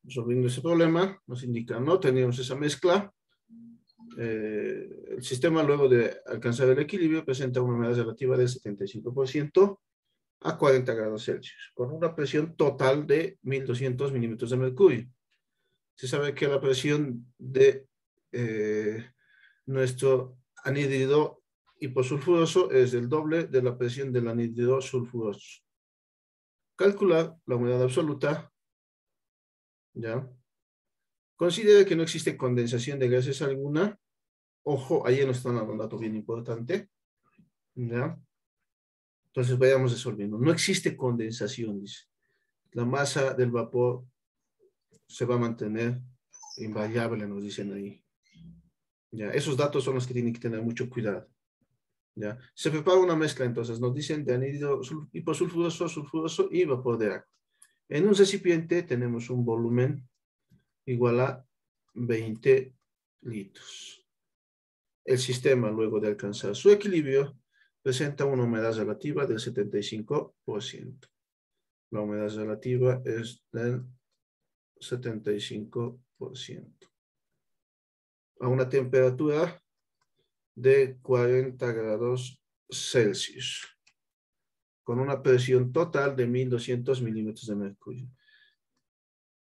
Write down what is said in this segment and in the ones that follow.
Resolviendo ese problema, nos indica, no teníamos esa mezcla. El sistema, luego de alcanzar el equilibrio, presenta una humedad relativa del 75% a 40 grados Celsius, con una presión total de 1200 milímetros de mercurio. Se sabe que la presión de nuestro anhídrido hiposulfuroso es el doble de la presión del anhídrido sulfuroso. Calcular la humedad absoluta, ¿ya? Considere que no existe condensación de gases alguna. Ojo, ahí nos están dando un dato bien importante, ¿ya? Entonces vayamos resolviendo. No existe condensación, dice. La masa del vapor se va a mantener invariable, nos dicen ahí. ¿Ya? Esos datos son los que tienen que tener mucho cuidado. ¿Ya? Se prepara una mezcla, entonces nos dicen de anhídrido hiposulfuroso, sulfuroso y vapor de agua. En un recipiente tenemos un volumen igual a 20 litros. El sistema, luego de alcanzar su equilibrio, presenta una humedad relativa del 75%. La humedad relativa es del 75%. A una temperatura de 40 grados Celsius, con una presión total de 1200 milímetros de mercurio.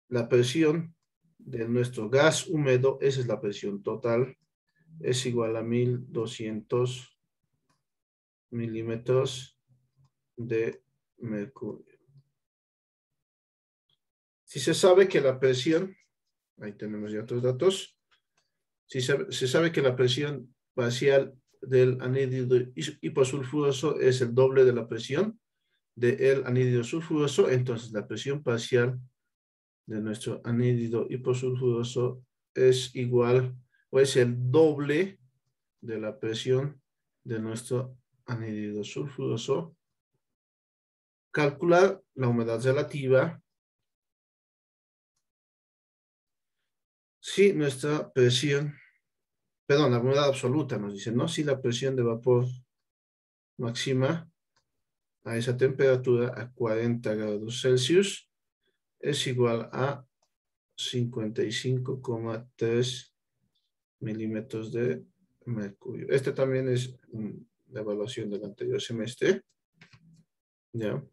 La presión de nuestro gas húmedo, esa es la presión total, es igual a 1200 milímetros de mercurio. Si se sabe que la presión, ahí tenemos ya otros datos, si se sabe que la presión parcial del anhídrido hiposulfuroso es el doble de la presión del anhídrido sulfuroso, entonces la presión parcial de nuestro anhídrido hiposulfuroso es igual o es el doble de la presión de nuestro anhídrido sulfuroso. Calcular la humedad relativa si nuestra presión, perdón, la humedad absoluta nos dice, ¿no? Si la presión de vapor máxima a esa temperatura a 40 grados Celsius es igual a 55,3 milímetros de mercurio. Este también es la evaluación del anterior semestre. Ya.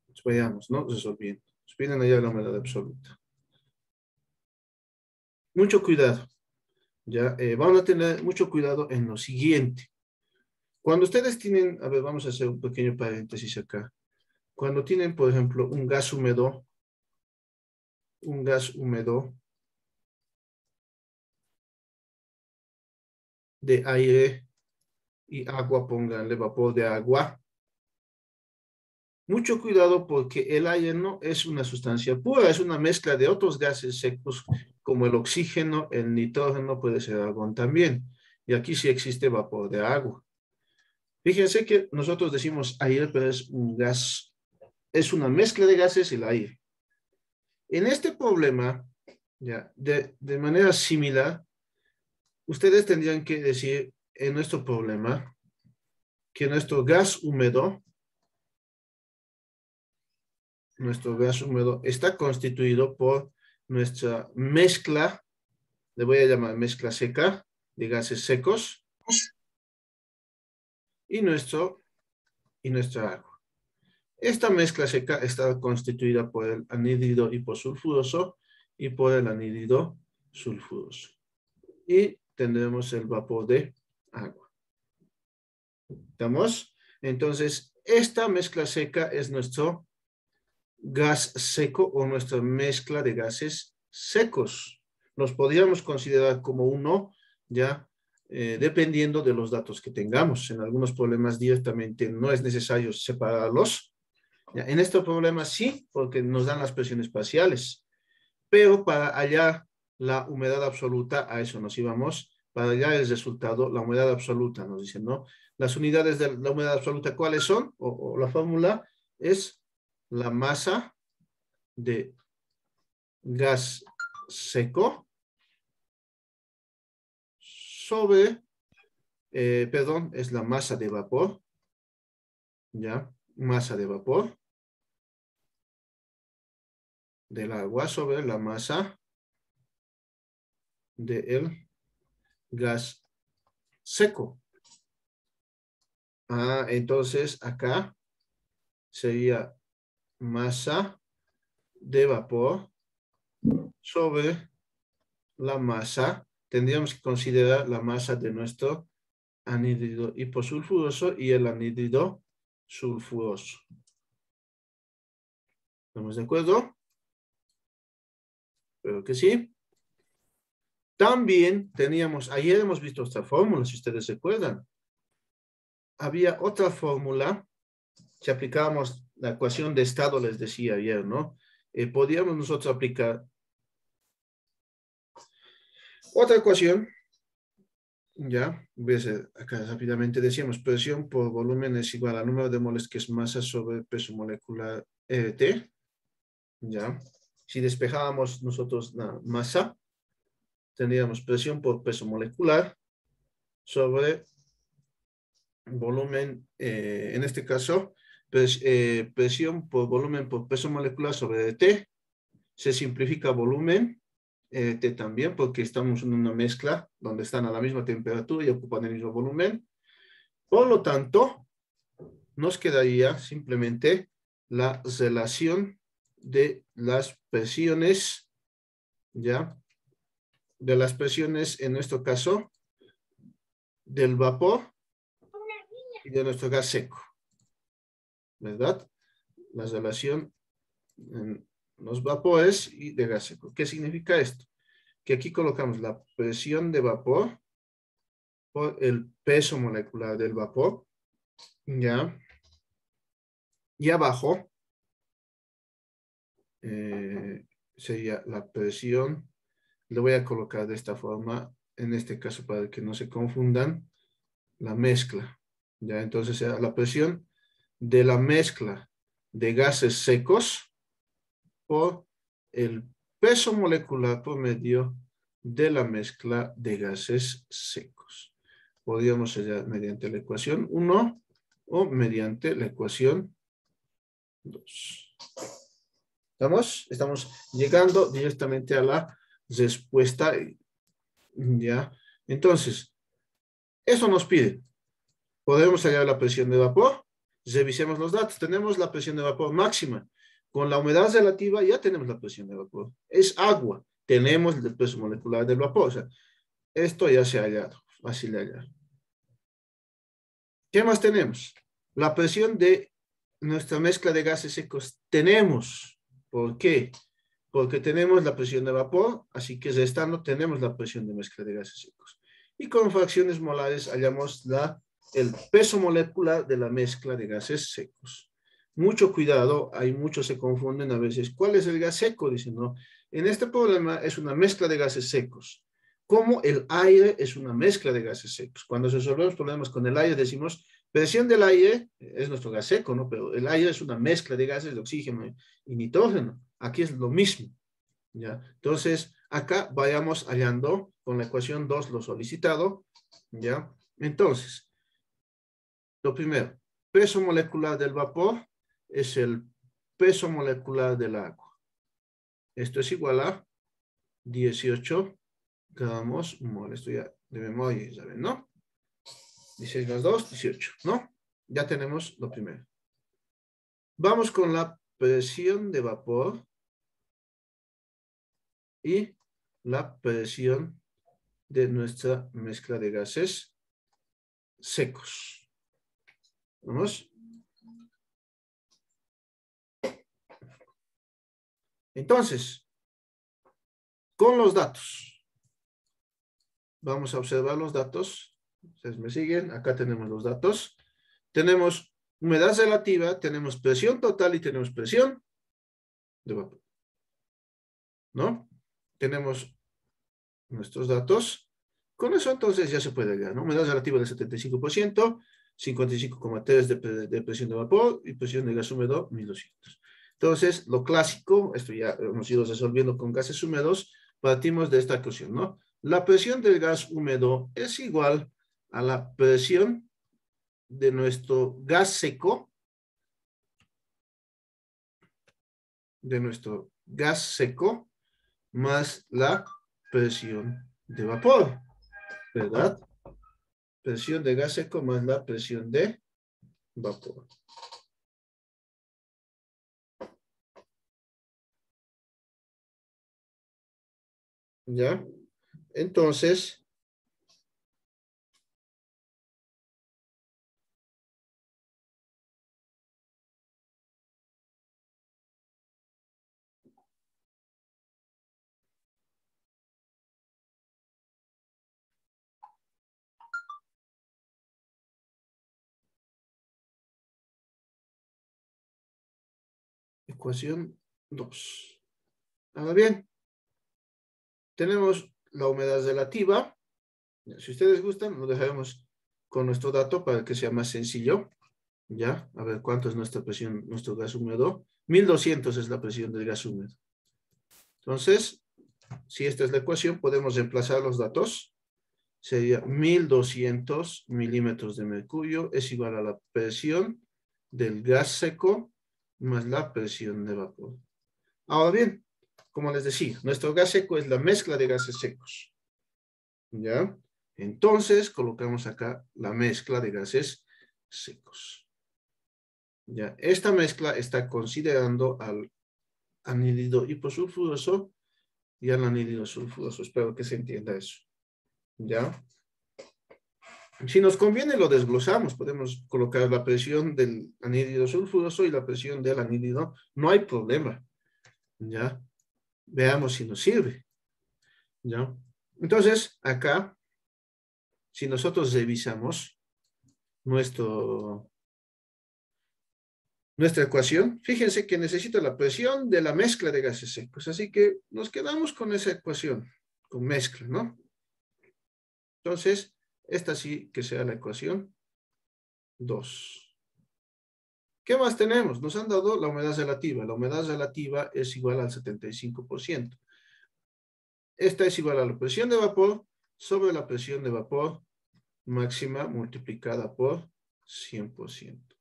Pues vayamos, ¿no? Resolviendo. Nos piden allá la humedad absoluta. Mucho cuidado. Ya, van a tener mucho cuidado en lo siguiente. Cuando ustedes tienen, a ver, vamos a hacer un pequeño paréntesis acá. Cuando tienen, por ejemplo, un gas húmedo de aire y agua, pónganle vapor de agua. Mucho cuidado porque el aire no es una sustancia pura, es una mezcla de otros gases secos como el oxígeno, el nitrógeno, puede ser argón también. Y aquí sí existe vapor de agua. Fíjense que nosotros decimos aire, pero es un gas, es una mezcla de gases el aire. En este problema, ya, de manera similar, ustedes tendrían que decir en nuestro problema que nuestro gas húmedo está constituido por nuestra mezcla, le voy a llamar mezcla seca, de gases secos, y nuestra agua. Esta mezcla seca está constituida por el anhídrido hiposulfuroso y por el anhídrido sulfuroso. Y tendremos el vapor de agua. ¿Estamos? Entonces, esta mezcla seca es nuestro gas seco o nuestra mezcla de gases secos. Los podríamos considerar como uno, ya dependiendo de los datos que tengamos. En algunos problemas directamente no es necesario separarlos. ¿Ya? En este problema sí, porque nos dan las presiones parciales. Pero para hallar la humedad absoluta, a eso nos íbamos. Para hallar el resultado, la humedad absoluta, nos dicen, ¿no? Las unidades de la humedad absoluta, ¿cuáles son? O la fórmula es la masa de gas seco sobre, perdón, es la masa de vapor, ¿ya? Masa de vapor del agua sobre la masa del gas seco. Entonces acá sería masa de vapor sobre la masa. Tendríamos que considerar la masa de nuestro anhídrido hiposulfuroso y el anhídrido sulfuroso. ¿Estamos de acuerdo? Espero que sí. También teníamos, ayer hemos visto esta fórmula, si ustedes se acuerdan. Había otra fórmula, si aplicábamos la ecuación de estado, les decía ayer, ¿no? Podríamos nosotros aplicar otra ecuación, ya, ves, acá rápidamente decíamos, presión por volumen es igual al número de moles que es masa sobre peso molecular T, ya. Si despejábamos nosotros la masa, tendríamos presión por peso molecular sobre volumen, en este caso, presión por volumen por peso molecular sobre T. Se simplifica volumen, T también, porque estamos en una mezcla donde están a la misma temperatura y ocupan el mismo volumen. Por lo tanto, nos quedaría simplemente la relación de las presiones, ¿ya? De las presiones, en nuestro caso, del vapor y de nuestro gas seco, ¿verdad? La relación en los vapores y de gas seco. ¿Qué significa esto? Que aquí colocamos la presión de vapor por el peso molecular del vapor, ¿ya? Y abajo sería la presión, lo voy a colocar de esta forma, en este caso para que no se confundan, la mezcla, ¿ya? Entonces será la presión de la mezcla de gases secos por el peso molecular promedio de la mezcla de gases secos. Podríamos hallar mediante la ecuación 1 o mediante la ecuación 2. Estamos llegando directamente a la respuesta, ¿ya? Entonces, eso nos pide. Podemos hallar la presión de vapor. Revisemos los datos. Tenemos la presión de vapor máxima. Con la humedad relativa ya tenemos la presión de vapor. Es agua. Tenemos el peso molecular del vapor. O sea, esto ya se ha hallado. Fácil de hallar. ¿Qué más tenemos? La presión de nuestra mezcla de gases secos. Tenemos. ¿Por qué? Porque tenemos la presión de vapor, así que restando tenemos la presión de mezcla de gases secos. Y con fracciones molares hallamos el peso molecular de la mezcla de gases secos. Mucho cuidado, hay muchos se confunden a veces. ¿Cuál es el gas seco? Dicen, no. En este problema es una mezcla de gases secos. Como el aire es una mezcla de gases secos. Cuando resolvemos problemas con el aire decimos, presión del aire es nuestro gas seco, ¿no? Pero el aire es una mezcla de gases de oxígeno y nitrógeno. Aquí es lo mismo, ¿ya? Entonces, acá vayamos hallando con la ecuación 2 lo solicitado, ¿ya? Entonces, lo primero, peso molecular del vapor es el peso molecular del agua. Esto es igual a 18 gramos mol. Esto ya de memoria, ¿saben, no? 16 más 2, 18, ¿no? Ya tenemos lo primero. Vamos con la presión de vapor y la presión de nuestra mezcla de gases secos. ¿Vamos? Entonces, con los datos, vamos a observar los datos. Ustedes me siguen, acá tenemos los datos. Tenemos humedad relativa, tenemos presión total y tenemos presión de vapor, ¿no? Tenemos nuestros datos. Con eso entonces ya se puede hallar, ¿no? Humedad relativa del 75%, 55,3 de presión de vapor y presión de gas húmedo 1200. Entonces, lo clásico, esto ya hemos ido resolviendo con gases húmedos, partimos de esta ecuación, ¿no? La presión del gas húmedo es igual a la presión de nuestro gas seco, gas seco más la presión de vapor, ¿verdad? Presión de gas seco más la presión de vapor. ¿Ya? Entonces, ecuación 2. Ahora bien, tenemos la humedad relativa. Si ustedes gustan, lo dejaremos con nuestro dato para que sea más sencillo. ¿Ya? A ver, ¿cuánto es nuestra presión, nuestro gas húmedo? 1200 es la presión del gas húmedo. Entonces, si esta es la ecuación, podemos reemplazar los datos. Sería 1200 milímetros de mercurio es igual a la presión del gas seco más la presión de vapor. Ahora bien, como les decía, nuestro gas seco es la mezcla de gases secos. ¿Ya? Entonces, colocamos acá la mezcla de gases secos. ¿Ya? Esta mezcla está considerando al anhídrido hiposulfuroso y al anhídrido sulfuroso. Espero que se entienda eso. ¿Ya? Si nos conviene, lo desglosamos. Podemos colocar la presión del anhídrido sulfuroso y la presión del anhídrido. No hay problema. ¿Ya? Veamos si nos sirve. ¿Ya? Entonces, acá, si nosotros revisamos nuestra ecuación, fíjense que necesito la presión de la mezcla de gases secos. Así que nos quedamos con esa ecuación, con mezcla, ¿no? Entonces, esta sí que sea la ecuación 2. ¿Qué más tenemos? Nos han dado la humedad relativa. La humedad relativa es igual al 75%. Esta es igual a la presión de vapor sobre la presión de vapor máxima multiplicada por 100%.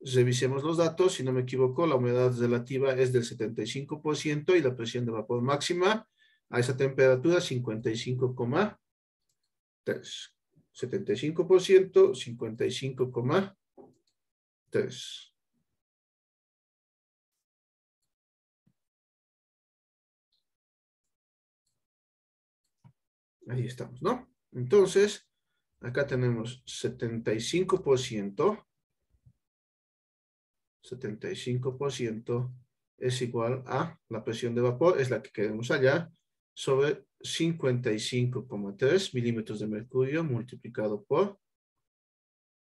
Revisemos los datos. Si no me equivoco, la humedad relativa es del 75% y la presión de vapor máxima a esa temperatura 55,3. 75%, 55,3. Ahí estamos, ¿no? Entonces, acá tenemos 75%. 75% es igual a la presión de vapor, es la que queremos hallar, sobre 55,3 milímetros de mercurio multiplicado por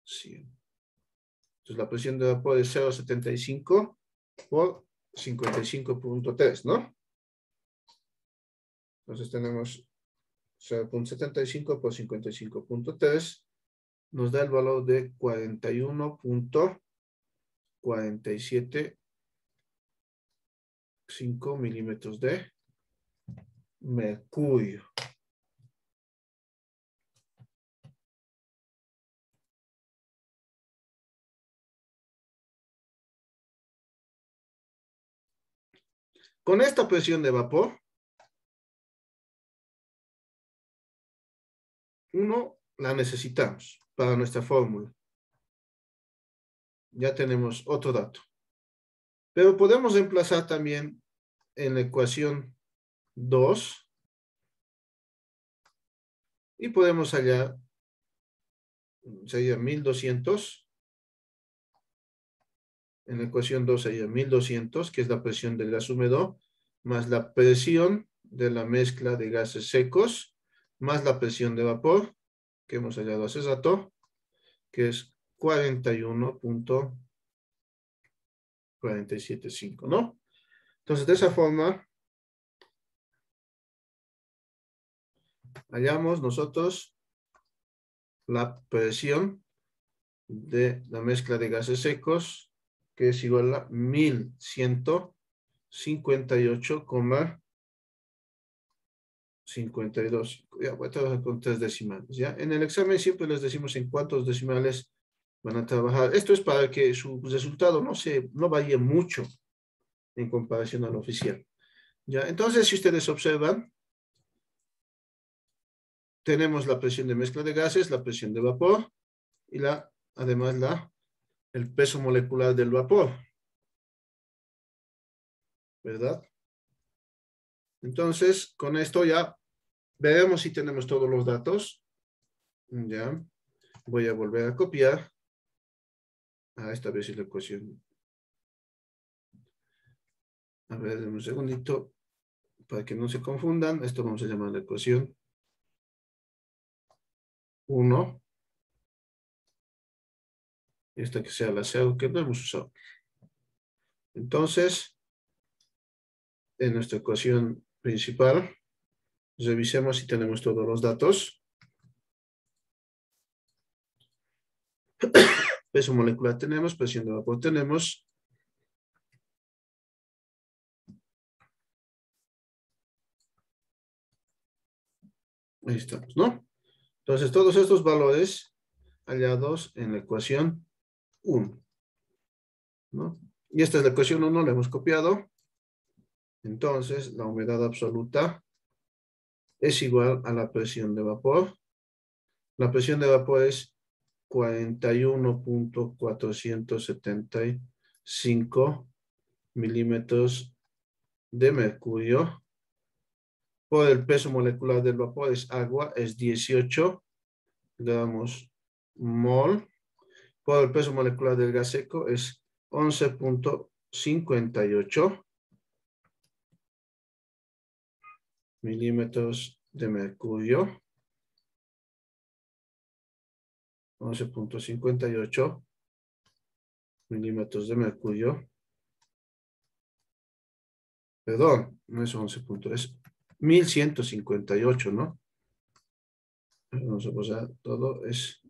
100. Entonces la presión de vapor es 0,75 por 55,3, ¿no? Entonces tenemos 0,75 por 55,3, nos da el valor de 41,475 milímetros de mercurio. Con esta presión de vapor, la necesitamos para nuestra fórmula. Ya tenemos otro dato. Pero podemos reemplazar también en la ecuación 2 y podemos hallar, sería 1200. En la ecuación 2 sería 1200, que es la presión del gas húmedo, más la presión de la mezcla de gases secos, más la presión de vapor, que hemos hallado hace rato, que es 41,475, ¿no? Entonces, de esa forma, hallamos nosotros la presión de la mezcla de gases secos, que es igual a 1158,52. Ya voy a trabajar con 3 decimales. ¿Ya? En el examen siempre les decimos en cuántos decimales van a trabajar. Esto es para que su resultado no varíe mucho. en comparación al oficial. ¿Ya? Entonces, si ustedes observan, tenemos la presión de mezcla de gases, la presión de vapor y además el peso molecular del vapor. ¿Verdad? Entonces, con esto ya veremos si tenemos todos los datos. Ya. Voy a volver a copiar. Esta vez es la ecuación. A ver, un segundito. Para que no se confundan, esto vamos a llamar la ecuación 1. Esta que sea la cero que no hemos usado. Entonces, en nuestra ecuación principal, revisemos si tenemos todos los datos. Peso molecular tenemos, presión de vapor tenemos. Ahí estamos, ¿no? Entonces, todos estos valores hallados en la ecuación 1, ¿no? Y esta es la ecuación 1, la hemos copiado. Entonces, la humedad absoluta es igual a la presión de vapor. La presión de vapor es 41.475 milímetros de mercurio. Por el peso molecular del vapor es agua, es 18 gramos mol. Por el peso molecular del gas seco es 11.58 milímetros de mercurio. 11.58 milímetros de mercurio. Perdón, no es 11. Es 1158, ¿no? Vamos a pasar todo, es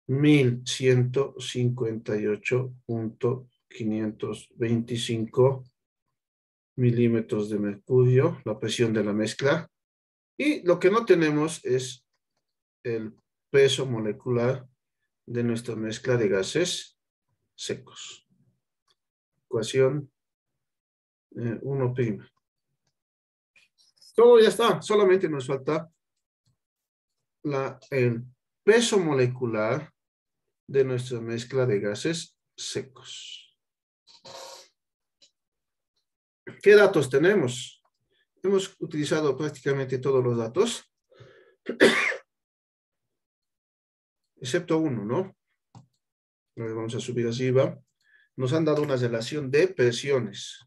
1158.525 milímetros de mercurio, la presión de la mezcla. Y lo que no tenemos es el peso molecular de nuestra mezcla de gases secos. Ecuación 1'. Todo ya está, solamente nos falta el peso molecular de nuestra mezcla de gases secos. ¿Qué datos tenemos? Hemos utilizado prácticamente todos los datos, excepto uno, ¿no? Vamos a subir arriba. Nos han dado una relación de presiones.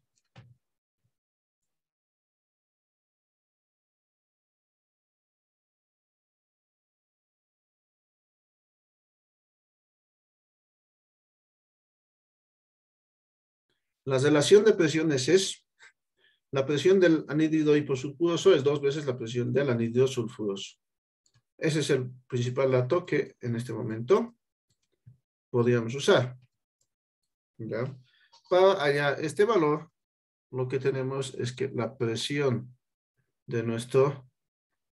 La relación de presiones es la presión del anhídrido hiposulfuroso es 2 veces la presión del anhídrido sulfuroso. Ese es el principal dato que en este momento podríamos usar. ¿Ya? Para hallar este valor, lo que tenemos es que la presión de nuestro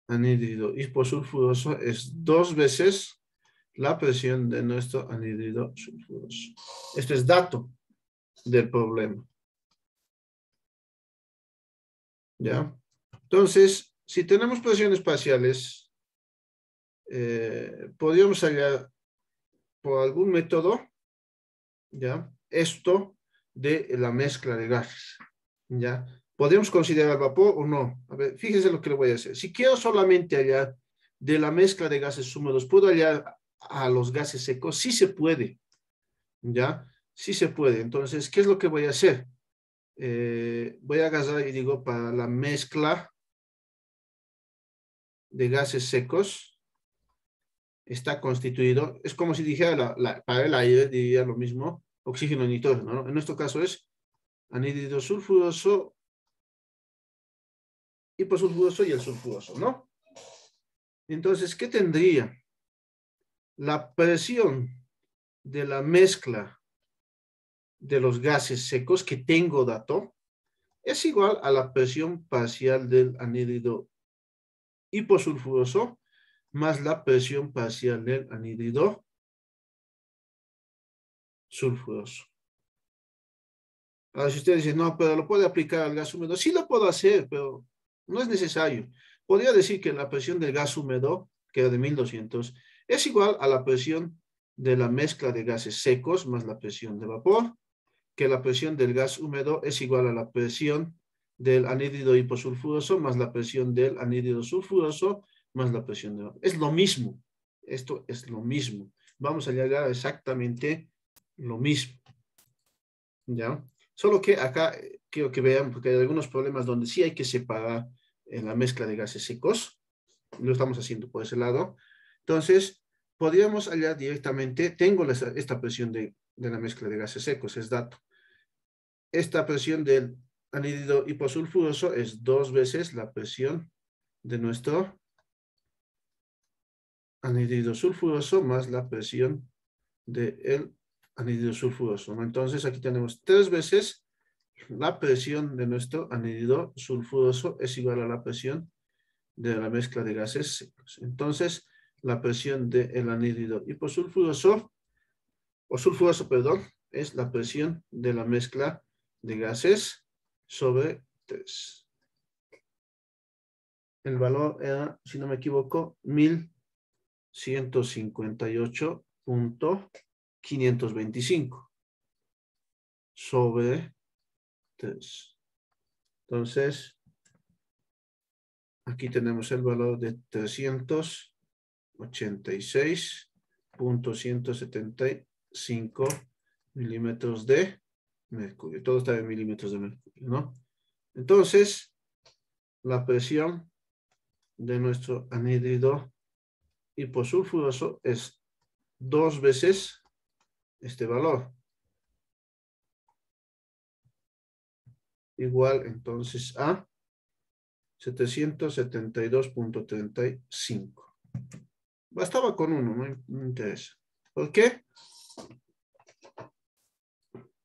anhídrido hiposulfuroso es 2 veces la presión de nuestro anhídrido sulfuroso. Esto es dato del problema. ¿Ya? Entonces, si tenemos presiones parciales, podríamos hallar por algún método, ¿ya? Esto de la mezcla de gases, ¿ya? ¿Podríamos considerar vapor o no? A ver, fíjense lo que le voy a hacer. Si quiero solamente hallar de la mezcla de gases húmedos, ¿puedo hallar a los gases secos? Sí se puede, ¿ya? Sí se puede. Entonces, ¿qué es lo que voy a hacer? Voy a agarrar y digo, para la mezcla de gases secos, está constituido, es como si dijera, para el aire diría lo mismo, oxígeno y nitrógeno, ¿no? En nuestro caso es anhídrido sulfuroso, hiposulfuroso y el sulfuroso, ¿no? Entonces, ¿qué tendría? La presión de la mezcla de los gases secos que tengo dato es igual a la presión parcial del anhídrido hiposulfuroso más la presión parcial del anhídrido sulfuroso. Ahora, si usted dice, no, pero lo puede aplicar al gas húmedo, sí lo puedo hacer, pero no es necesario. Podría decir que la presión del gas húmedo, que era de 1200, es igual a la presión de la mezcla de gases secos más la presión de vapor, que la presión del gas húmedo es igual a la presión del anhídrido hiposulfuroso más la presión del anhídrido sulfuroso más la presión de vapor. Es lo mismo. Esto es lo mismo. Vamos a llegar a exactamente lo mismo. ¿Ya? Solo que acá quiero que vean, porque hay algunos problemas donde sí hay que separar en la mezcla de gases secos. Lo estamos haciendo por ese lado. Entonces, podríamos hallar directamente, tengo esta presión de la mezcla de gases secos, es dato. Esta presión del anhídrido hiposulfuroso es 2 veces la presión de nuestro anhídrido sulfuroso más la presión del anhídrido sulfuroso, ¿no? Entonces, aquí tenemos 3 veces la presión de nuestro anhídrido sulfuroso es igual a la presión de la mezcla de gases secos. Entonces, la presión del anhídrido hiposulfuroso, o sulfuroso, perdón, es la presión de la mezcla de gases sobre 3. El valor era, si no me equivoco, 1158.525 sobre 3. Entonces, aquí tenemos el valor de 386.175 milímetros de mercurio. Todo está en milímetros de mercurio, ¿no? Entonces, la presión de nuestro anhídrido hiposulfuroso es 2 veces este valor. Igual entonces a 772.35. Bastaba con uno, no me interesa. ¿Por qué?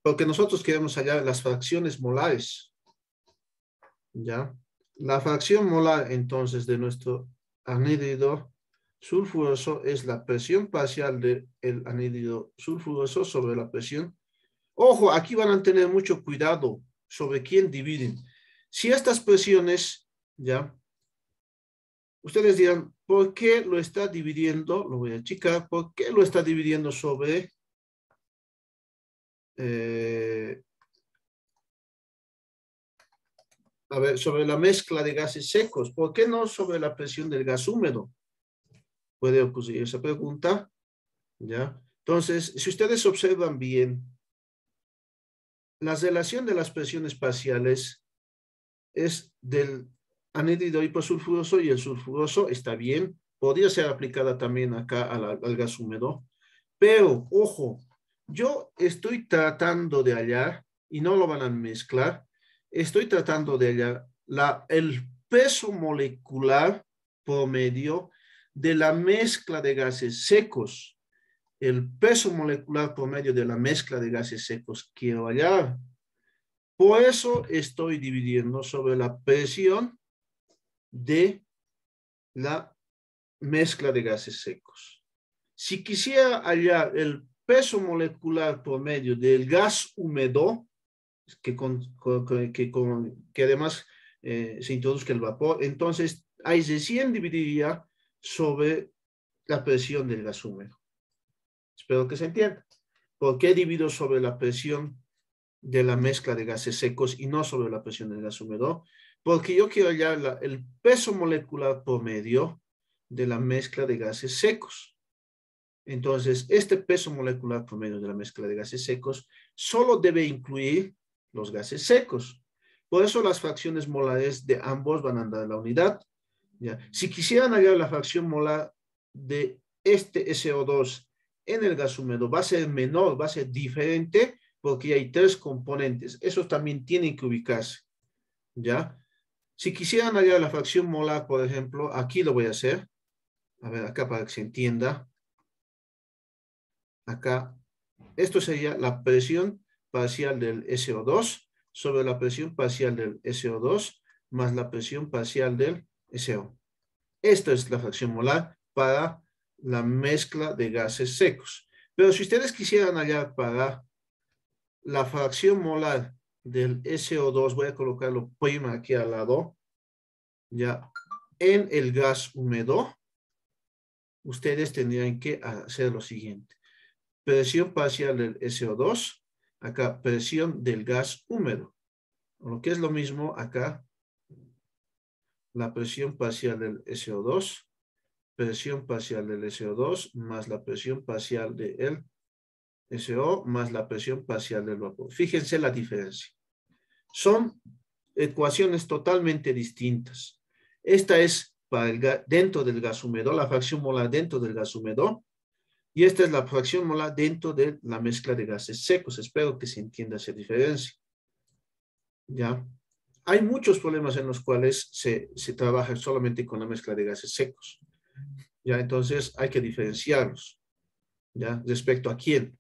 Porque nosotros queremos hallar las fracciones molares. ¿Ya? La fracción molar entonces de nuestro anhídrido sulfuroso es la presión parcial del anhídrido sulfuroso sobre la presión. Ojo, aquí van a tener mucho cuidado sobre quién dividen. Si estas presiones, ¿ya? Ustedes dirán, ¿por qué lo está dividiendo? Lo voy a achicar. ¿Por qué lo está dividiendo sobre sobre la mezcla de gases secos? ¿Por qué no sobre la presión del gas húmedo? Puede ocurrir esa pregunta, ¿ya? Entonces, si ustedes observan bien, la relación de las presiones parciales es del anhídrido hiposulfuroso y el sulfuroso, está bien, podría ser aplicada también acá al gas húmedo, pero, ojo, yo estoy tratando de hallar, y no lo van a mezclar, estoy tratando de hallar el peso molecular promedio de la mezcla de gases secos. El peso molecular promedio de la mezcla de gases secos quiero hallar. Por eso estoy dividiendo sobre la presión de la mezcla de gases secos. Si quisiera hallar el peso molecular promedio del gas húmedo, que además se introduzca el vapor, entonces ahí recién dividiría sobre la presión del gas húmedo. Espero que se entienda. ¿Por qué divido sobre la presión de la mezcla de gases secos y no sobre la presión del gas húmedo? Porque yo quiero hallar el peso molecular promedio de la mezcla de gases secos. Entonces, este peso molecular promedio de la mezcla de gases secos solo debe incluir los gases secos. Por eso las fracciones molares de ambos van a andar en la unidad. ¿Ya? Si quisieran hallar la fracción molar de este SO2 en el gas húmedo, va a ser menor, va a ser diferente, porque hay 3 componentes. Esos también tienen que ubicarse. ¿Ya? Si quisieran hallar la fracción molar, por ejemplo, aquí lo voy a hacer. A ver, acá para que se entienda. Acá, esto sería la presión parcial del SO2 sobre la presión parcial del SO2 más la presión parcial del SO. Esta es la fracción molar para la mezcla de gases secos. Pero si ustedes quisieran hallar para la fracción molar del SO2, voy a colocarlo prima aquí al lado, ya, en el gas húmedo, ustedes tendrían que hacer lo siguiente. Presión parcial del SO2, acá presión del gas húmedo. Lo que es lo mismo acá, la presión parcial del SO2, presión parcial del SO2 más la presión parcial del SO más la presión parcial del vapor. Fíjense la diferencia. Son ecuaciones totalmente distintas. Esta es para dentro del gas húmedo, la fracción molar dentro del gas húmedo, y esta es la fracción molar dentro de la mezcla de gases secos. Espero que se entienda esa diferencia. ¿Ya? Hay muchos problemas en los cuales se trabaja solamente con la mezcla de gases secos. ¿Ya? Entonces hay que diferenciarlos. ¿Ya? Respecto a quién.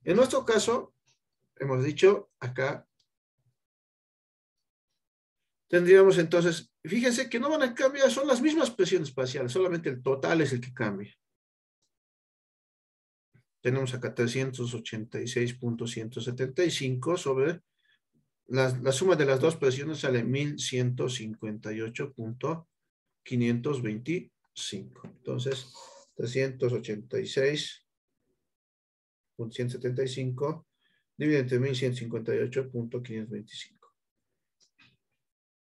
En nuestro caso, hemos dicho acá, tendríamos entonces, fíjense que no van a cambiar, son las mismas presiones parciales, solamente el total es el que cambia. Tenemos acá 386.175 sobre la suma de las dos presiones sale 1158.525. Entonces, 386.175 dividido entre 1158.525.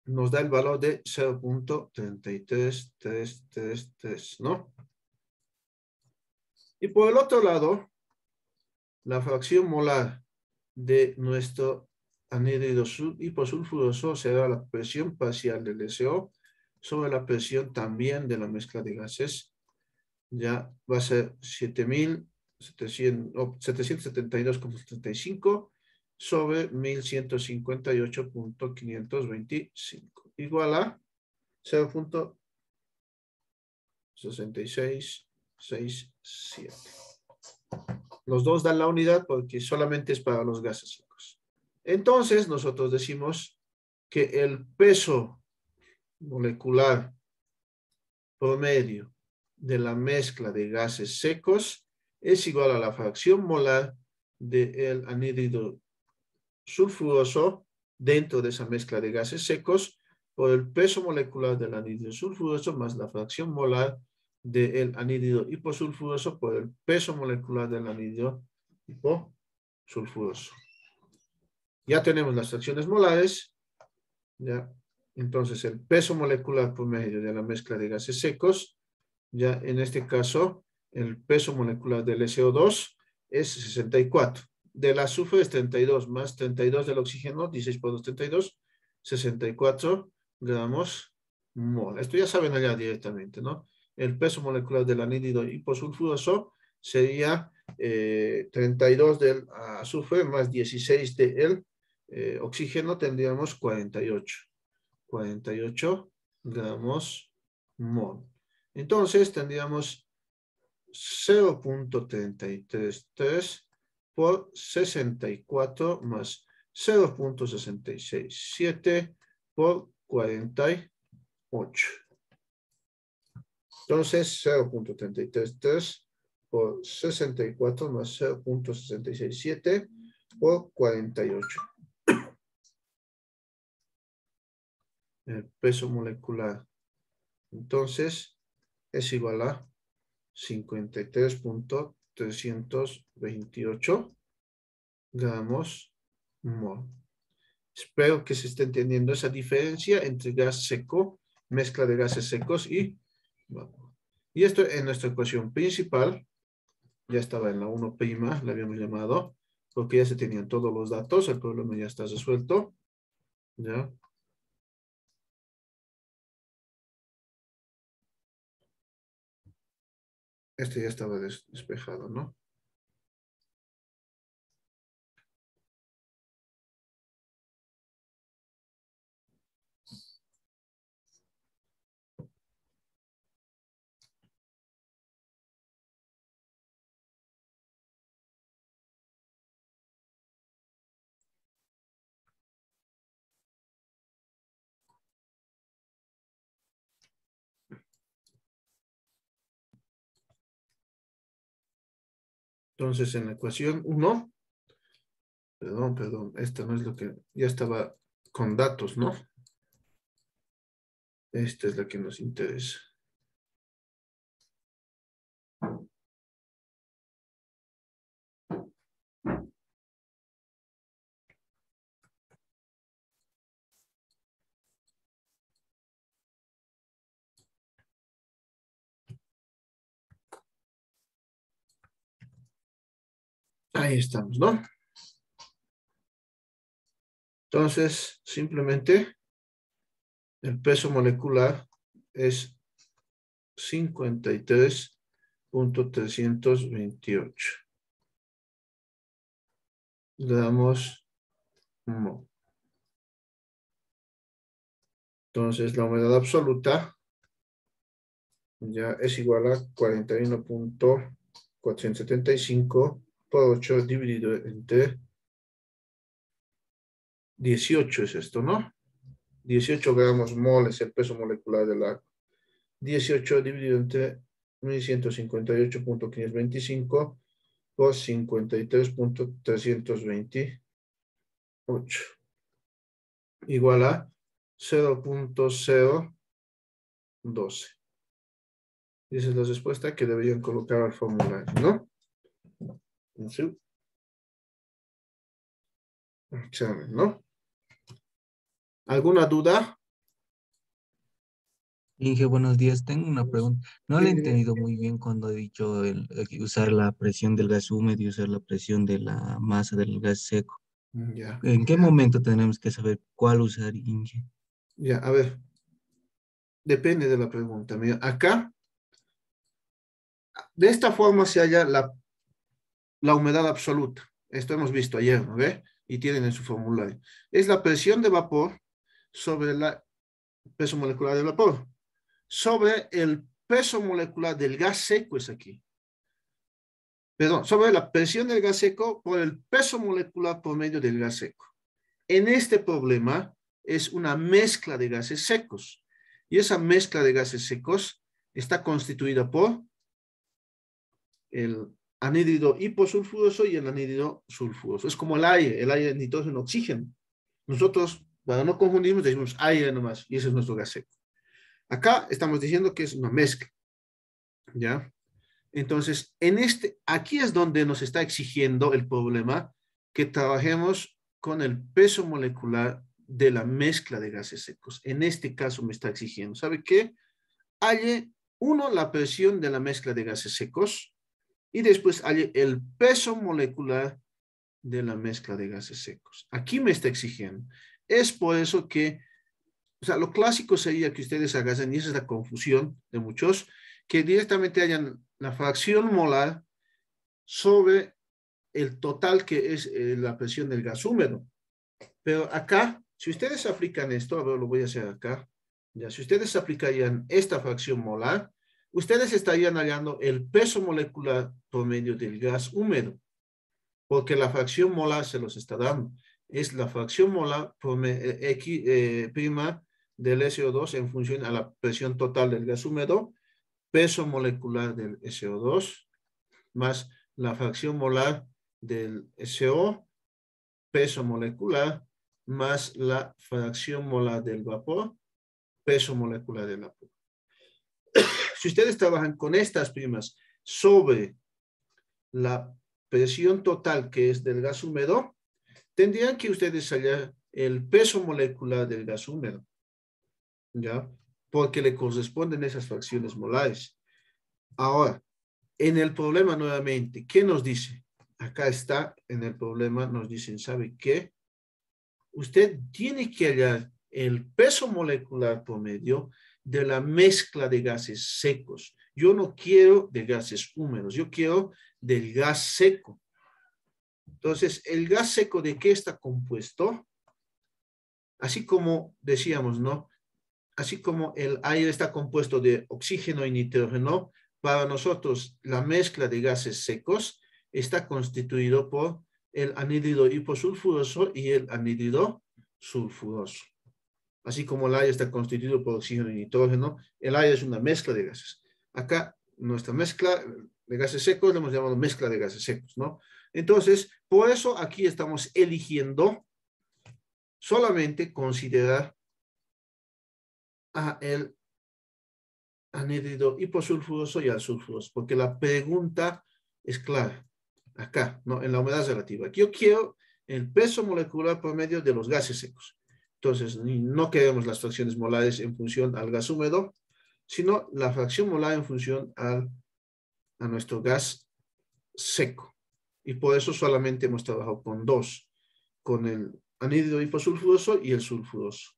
Nos da el valor de 0.33333, ¿no? Y por el otro lado, la fracción molar de nuestro anhídrido hiposulfuroso será la presión parcial del SO sobre la presión también de la mezcla de gases. Ya va a ser 772,75 sobre 1158.525 igual a 0.6667. Los dos dan la unidad porque solamente es para los gases secos. Entonces, nosotros decimos que el peso molecular promedio de la mezcla de gases secos es igual a la fracción molar del anhídrido sulfuroso dentro de esa mezcla de gases secos por el peso molecular del anhídrido sulfuroso más la fracción molar del anhídrido hiposulfuroso por el peso molecular del anhídrido hiposulfuroso. Ya tenemos las fracciones molares, ya. Entonces el peso molecular promedio de la mezcla de gases secos, ya en este caso el peso molecular del SO2 es 64. Del azufre es 32 más 32 del oxígeno, 16 por 2, 32, 64 gramos mol. Esto ya saben allá directamente, ¿no? El peso molecular del anhídrido hiposulfuroso sería 32 del azufre más 16 del oxígeno, tendríamos 48 gramos mol. Entonces tendríamos 0.333 por 64 más 0.667 por 48. Entonces 0.333 por 64 más 0.667 por 48. El peso molecular entonces es igual a 53.328 gramos mol. Espero que se esté entendiendo esa diferencia entre gas seco, mezcla de gases secos y vapor. Y esto en nuestra ecuación principal, ya estaba en la 1', la habíamos llamado, porque ya se tenían todos los datos, el problema ya está resuelto. ¿Ya? Este ya estaba despejado, ¿no? Entonces, en la ecuación 1, Perdón, esta no es lo que, ya estaba con datos, ¿no? Esta es la que nos interesa. Ahí estamos, ¿no? Entonces, simplemente el peso molecular es 53.328. Le damos mo. Entonces, la humedad absoluta ya es igual a 41.475 por 8 dividido entre 18 es esto, ¿no? 18 gramos mol es el peso molecular del agua. 18 dividido entre 1158.525 por 53.328 igual a 0.012. Esa es la respuesta que deberían colocar al formulario, ¿no? En su examen, ¿no? ¿Alguna duda? Inge, buenos días. Tengo una pregunta. No le he Dime. entendido muy bien cuando he dicho usar la presión del gas húmedo y usar la presión de la masa del gas seco. Ya, ¿En qué momento tenemos que saber cuál usar, Inge? ya, a ver, depende de la pregunta. Mira, acá, de esta forma se halla la humedad absoluta. Esto hemos visto ayer, ¿no ve? Y tienen en su formulario. Es la presión de vapor sobre el peso molecular del vapor. Sobre el peso molecular del gas seco es aquí. Perdón, sobre la presión del gas seco por el peso molecular por medio del gas seco. En este problema es una mezcla de gases secos. Y esa mezcla de gases secos está constituida por el anhídrido hiposulfuroso y el anhídrido sulfuroso. Es como el aire, nitrógeno, oxígeno. Nosotros, para no confundirnos, decimos aire nomás, y ese es nuestro gas seco. Acá estamos diciendo que es una mezcla, ¿ya? Entonces, aquí es donde nos está exigiendo el problema que trabajemos con el peso molecular de la mezcla de gases secos. En este caso me está exigiendo, ¿sabe qué? Halle, uno, la presión de la mezcla de gases secos y después halle el peso molecular de la mezcla de gases secos. Aquí me está exigiendo. Es por eso que, o sea, lo clásico sería que ustedes hagan, y esa es la confusión de muchos, que directamente hayan la fracción molar sobre el total que es la presión del gas húmedo. Pero acá, si ustedes aplican esto, a ver, lo voy a hacer acá, ya, si ustedes aplicarían esta fracción molar, ustedes estarían hallando el peso molecular promedio del gas húmedo, porque la fracción molar se los está dando. Es la fracción molar prima del SO2 en función a la presión total del gas húmedo, peso molecular del SO2, más la fracción molar del SO, peso molecular, más la fracción molar del vapor, peso molecular del vapor. Si ustedes trabajan con estas primas sobre la presión total que es del gas húmedo, tendrían que ustedes hallar el peso molecular del gas húmedo, ¿ya? Porque le corresponden esas fracciones molares. Ahora, en el problema nuevamente, ¿qué nos dice? Acá está, en el problema nos dicen, ¿sabe qué? Usted tiene que hallar el peso molecular promedio de la mezcla de gases secos. Yo no quiero de gases húmedos, yo quiero del gas seco. Entonces, ¿el gas seco de qué está compuesto? Así como decíamos, ¿no? Así como el aire está compuesto de oxígeno y nitrógeno, para nosotros la mezcla de gases secos está constituido por el anhídrido hiposulfuroso y el anhídrido sulfuroso. Así como el aire está constituido por oxígeno y nitrógeno, el aire es una mezcla de gases. Acá nuestra mezcla, de gases secos, le hemos llamado mezcla de gases secos, ¿no? Entonces, por eso aquí estamos eligiendo solamente considerar a el anhídrido hiposulfuroso y al sulfuroso, porque la pregunta es clara, acá, ¿no? En la humedad relativa. Aquí yo quiero el peso molecular promedio de los gases secos. Entonces, no queremos las fracciones molares en función al gas húmedo, sino la fracción molar en función a nuestro gas seco. Y por eso solamente hemos trabajado con dos, con el anhídrido hiposulfuroso y el sulfuroso.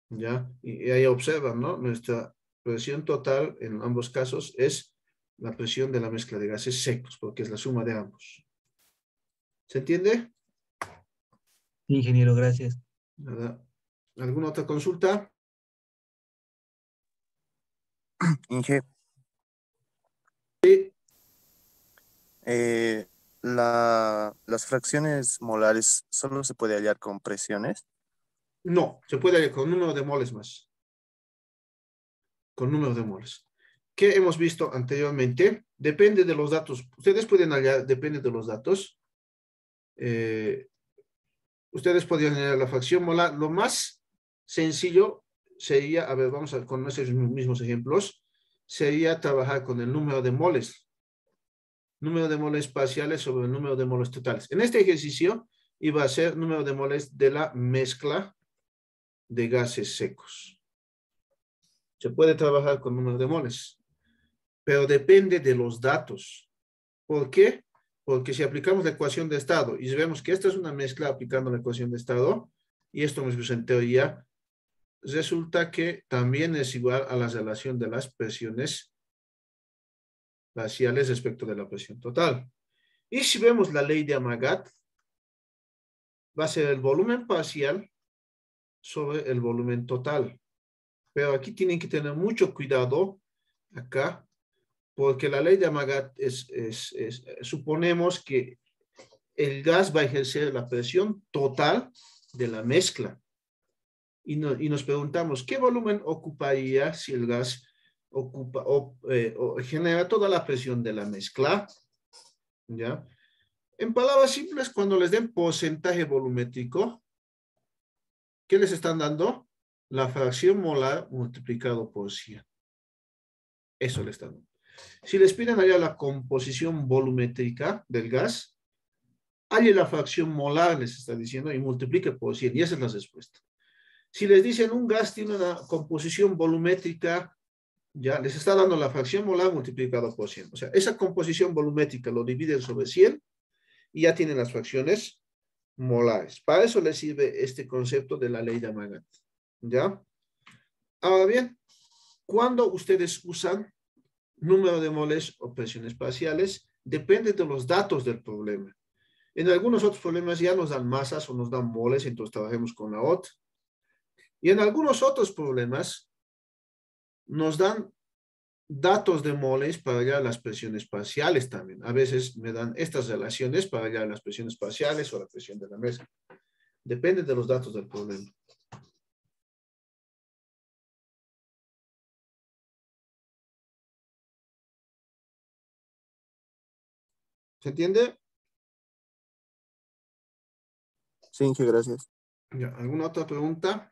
¿Ya? Y ahí observan, ¿no? Nuestra presión total en ambos casos es la presión de la mezcla de gases secos, porque es la suma de ambos. ¿Se entiende? Ingeniero, gracias. Nada. ¿Alguna otra consulta? Inge, Sí. las fracciones molares solo se puede hallar con presiones. No, se puede hallar con número de moles más. Con número de moles. ¿Qué hemos visto anteriormente? Depende de los datos. Ustedes pueden hallar, depende de los datos. Ustedes podrían hallar la fracción molar. Lo más sencillo sería, a ver, vamos a con esos mismos ejemplos, sería trabajar con el número de moles. Número de moles parciales sobre el número de moles totales. En este ejercicio iba a ser número de moles de la mezcla de gases secos. Se puede trabajar con número de moles, pero depende de los datos. ¿Por qué? Porque si aplicamos la ecuación de estado y vemos que esta es una mezcla aplicando la ecuación de estado, y esto hemos visto en teoría, resulta que también es igual a la relación de las presiones parciales respecto de la presión total. Y si vemos la ley de Amagat, va a ser el volumen parcial sobre el volumen total. Pero aquí tienen que tener mucho cuidado acá, porque la ley de Amagat suponemos que el gas va a ejercer la presión total de la mezcla. Y nos preguntamos, ¿qué volumen ocuparía si el gas ocupa o genera toda la presión de la mezcla? ¿Ya? En palabras simples, cuando les den porcentaje volumétrico, ¿qué les están dando? La fracción molar multiplicado por 100. Eso le están dando. Si les piden allá la composición volumétrica del gas, halle la fracción molar, les está diciendo, y multiplique por 100. Y esa es la respuesta. Si les dicen un gas tiene una composición volumétrica, ya les está dando la fracción molar multiplicado por 100. O sea, esa composición volumétrica lo dividen sobre 100 y ya tienen las fracciones molares. Para eso les sirve este concepto de la ley de Amagat. ¿Ya? Ahora bien, cuando ustedes usan número de moles o presiones parciales, depende de los datos del problema. En algunos otros problemas ya nos dan masas o nos dan moles, entonces trabajemos con la otra. Y en algunos otros problemas nos dan datos de moles para hallar las presiones parciales también. A veces me dan estas relaciones para hallar las presiones parciales o la presión de la mezcla. Depende de los datos del problema. ¿Se entiende? Sí, Inge, gracias. Ya, ¿alguna otra pregunta?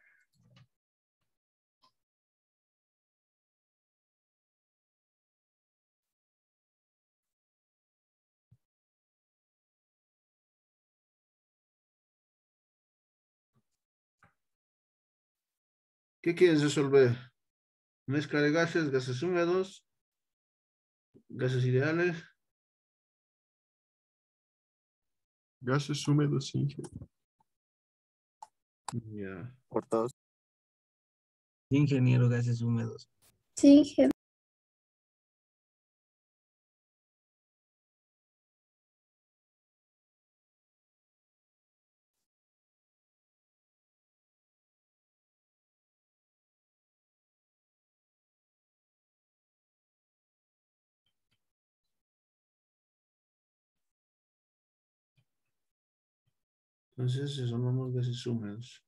¿Qué quieres resolver? Mezcla de gases, gases húmedos, gases ideales. Gases húmedos, Inge. Ya. Cortados. Ingeniero, gases húmedos. Sí, jefe. Entonces, resolvamos gases húmedos.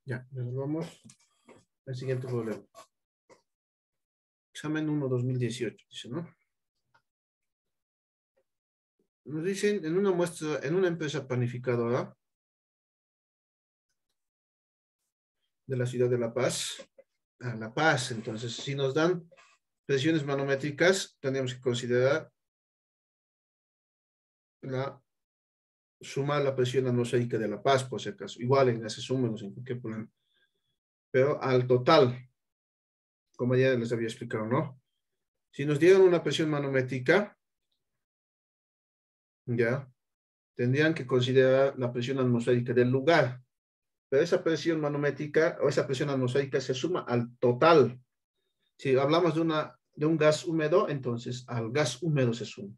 Ya, resolvamos el siguiente problema. Examen 1 2018, dice, ¿no? Nos dicen en una muestra, en una empresa panificadora de la ciudad de La Paz, La Paz, entonces, si nos dan presiones manométricas, tenemos que considerar sumar la presión atmosférica de La Paz, por si acaso. Igual en ese suma, no sé en qué problema. Pero al total, como ya les había explicado, ¿no? Si nos dieran una presión manométrica, ya, tendrían que considerar la presión atmosférica del lugar. Pero esa presión manométrica o esa presión atmosférica se suma al total. Si hablamos de un gas húmedo, entonces al gas húmedo se suma.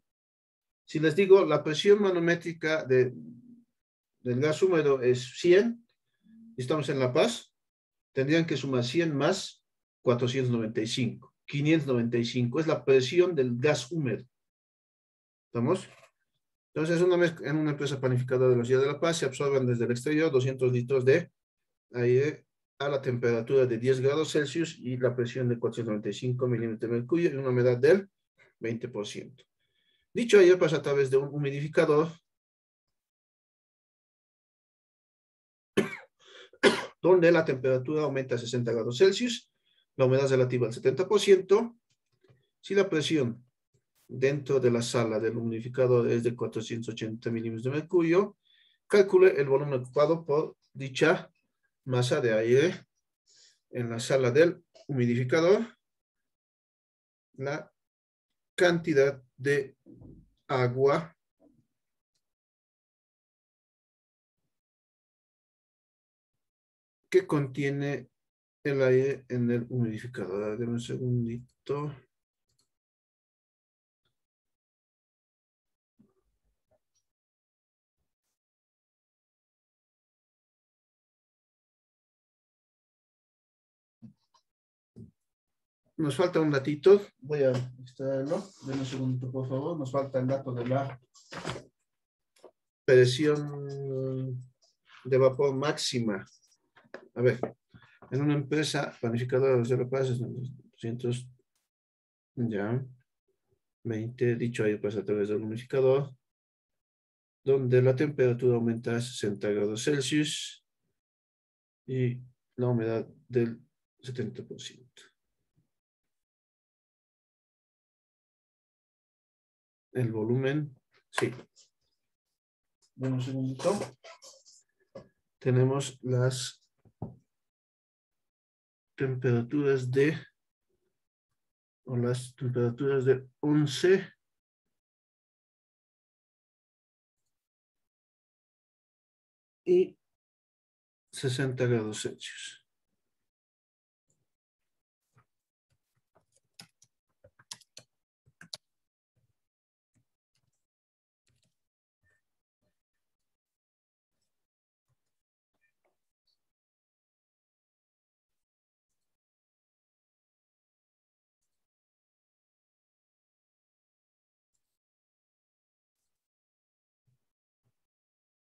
Si les digo, la presión manométrica del gas húmedo es 100, y estamos en La Paz, tendrían que sumar 100 más 495. 595 es la presión del gas húmedo. ¿Estamos? Entonces, en una empresa panificadora de la ciudad de La Paz se absorben desde el exterior 200 litros de aire a la temperatura de 10 grados Celsius y la presión de 495 milímetros de mercurio y una humedad del 20%. Dicho aire pasa a través de un humidificador donde la temperatura aumenta a 60 grados Celsius, la humedad relativa al 70%. Si la presión dentro de la sala del humidificador es de 480 milímetros de mercurio, calcule el volumen ocupado por dicha masa de aire en la sala del humidificador, la cantidad de agua que contiene el aire en el humidificador. Deme un segundito. Nos falta un datito. Voy a extraerlo. Deme un segundito, por favor. Nos falta el dato de la presión de vapor máxima. A ver, en una empresa panificadora de La Paz, 200, ya, 20, dicho ahí pasa a través del humidificador, donde la temperatura aumenta a 60 grados Celsius y la humedad del 70%. El volumen, sí. Bueno, un segundito. Tenemos las temperaturas de 11 y 60 grados Celsius.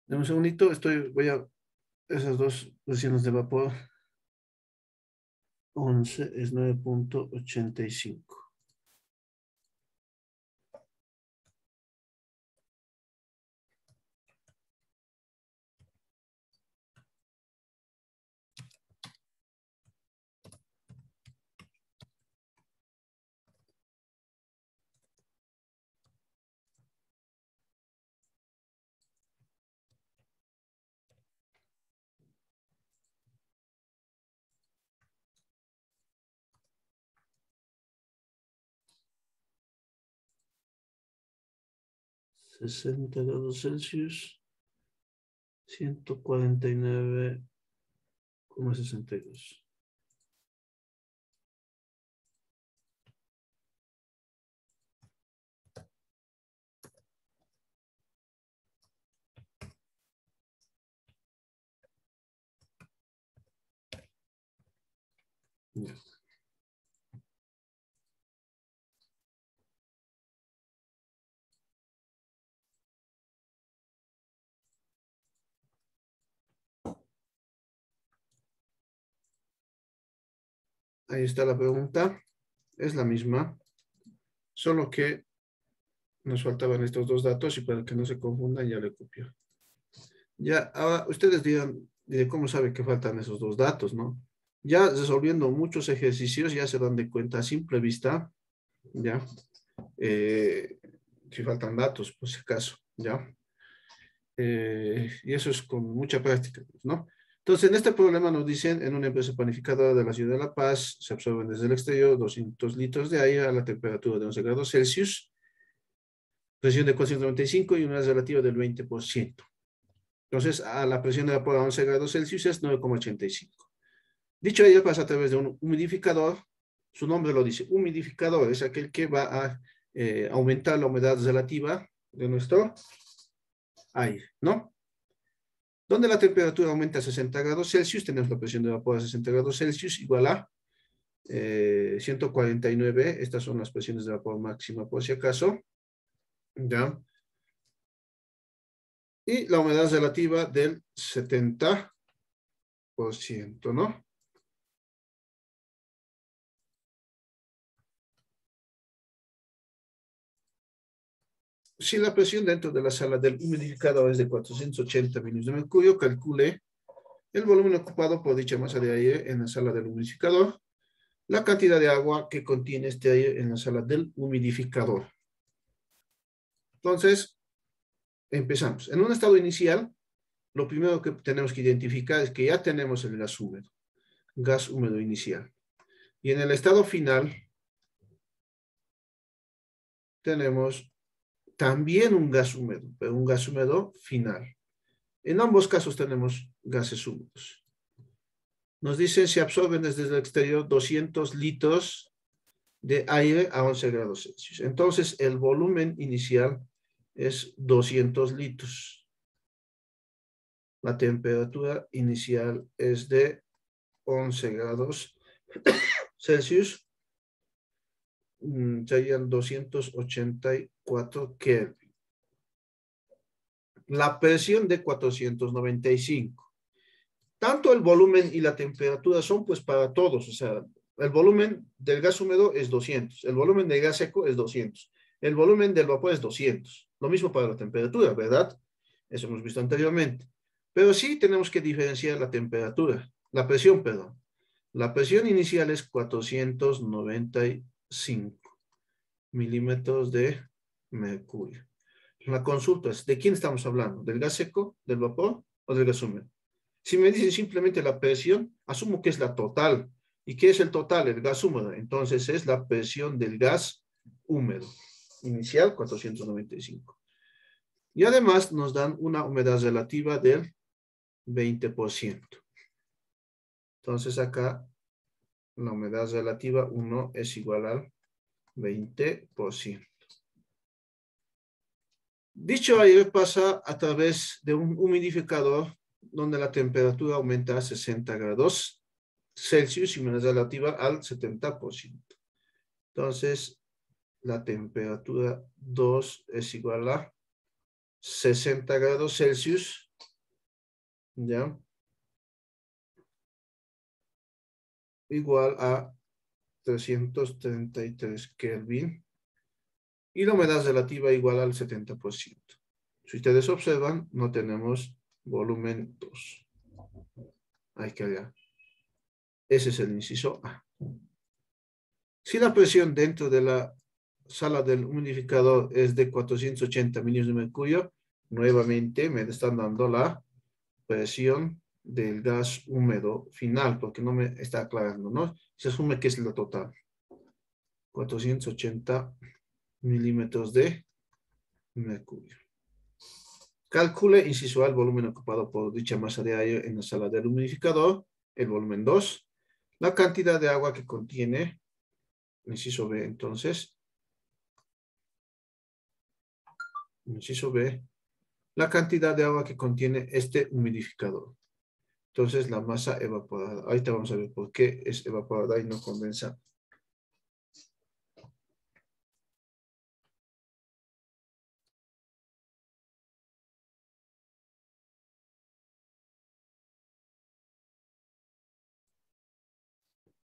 Dame un segundito, voy a esas dos presiones de vapor. 11 es 9.85. $60 grados Celsius, 149,62. Ya. Ahí está la pregunta. Es la misma, solo que nos faltaban estos dos datos y para que no se confundan ya le copio. Ya, ahora ustedes dirán, ¿cómo sabe que faltan esos dos datos, no? Ya resolviendo muchos ejercicios ya se dan de cuenta a simple vista, ya, si faltan datos, por si acaso, ya. Y eso es con mucha práctica, ¿no? Entonces, en este problema nos dicen, en una empresa panificadora de la ciudad de La Paz, se absorben desde el exterior 200 litros de aire a la temperatura de 11 grados Celsius, presión de 495 y una relativa del 20%. Entonces, a la presión de vapor a 11 grados Celsius es 9,85. Dicho aire pasa a través de un humidificador, su nombre lo dice, humidificador, es aquel que va a aumentar la humedad relativa de nuestro aire, ¿no? Donde la temperatura aumenta a 60 grados Celsius, tenemos la presión de vapor a 60 grados Celsius igual a 149, estas son las presiones de vapor máxima por si acaso, ¿ya? Y la humedad relativa del 70%, ¿no? Si la presión dentro de la sala del humidificador es de 480 milímetros de mercurio, calcule el volumen ocupado por dicha masa de aire en la sala del humidificador, la cantidad de agua que contiene este aire en la sala del humidificador. Entonces, empezamos. En un estado inicial, lo primero que tenemos que identificar es que ya tenemos el gas húmedo inicial. Y en el estado final, tenemos también un gas húmedo, pero un gas húmedo final. En ambos casos tenemos gases húmedos. Nos dicen si absorben desde el exterior 200 litros de aire a 11 grados Celsius. Entonces, el volumen inicial es 200 litros. La temperatura inicial es de 11 grados Celsius. Serían 284 Kelvin. La presión de 495. Tanto el volumen y la temperatura son pues para todos, o sea, el volumen del gas húmedo es 200, el volumen del gas seco es 200, el volumen del vapor es 200, lo mismo para la temperatura, ¿verdad? Eso hemos visto anteriormente. Pero sí tenemos que diferenciar la temperatura, la presión, perdón. La presión inicial es 495 milímetros de mercurio. La consulta es, ¿de quién estamos hablando? ¿Del gas seco, del vapor o del gas húmedo? Si me dicen simplemente la presión, asumo que es la total. ¿Y qué es el total? El gas húmedo. Entonces es la presión del gas húmedo. Inicial 495. Y además nos dan una humedad relativa del 20%. Entonces acá la humedad relativa 1 es igual al 20%. Dicho aire pasa a través de un humidificador donde la temperatura aumenta a 60 grados Celsius y humedad relativa al 70%. Entonces, la temperatura 2 es igual a 60 grados Celsius, ¿ya? Igual a 333 Kelvin. Y la humedad relativa igual al 70%. Si ustedes observan, no tenemos volumen 2. Hay que hallar. Ese es el inciso A. Si la presión dentro de la sala del humidificador es de 480 milímetros de mercurio, nuevamente me están dando la presión del gas húmedo final, porque no me está aclarando, ¿no? Se asume que es la total. 480 milímetros de mercurio. Calcule, inciso A, el volumen ocupado por dicha masa de aire en la sala del humidificador, el volumen 2, la cantidad de agua que contiene, inciso B, entonces, inciso B, la cantidad de agua que contiene este humidificador. Entonces, la masa evaporada. Ahorita vamos a ver por qué es evaporada y no condensa.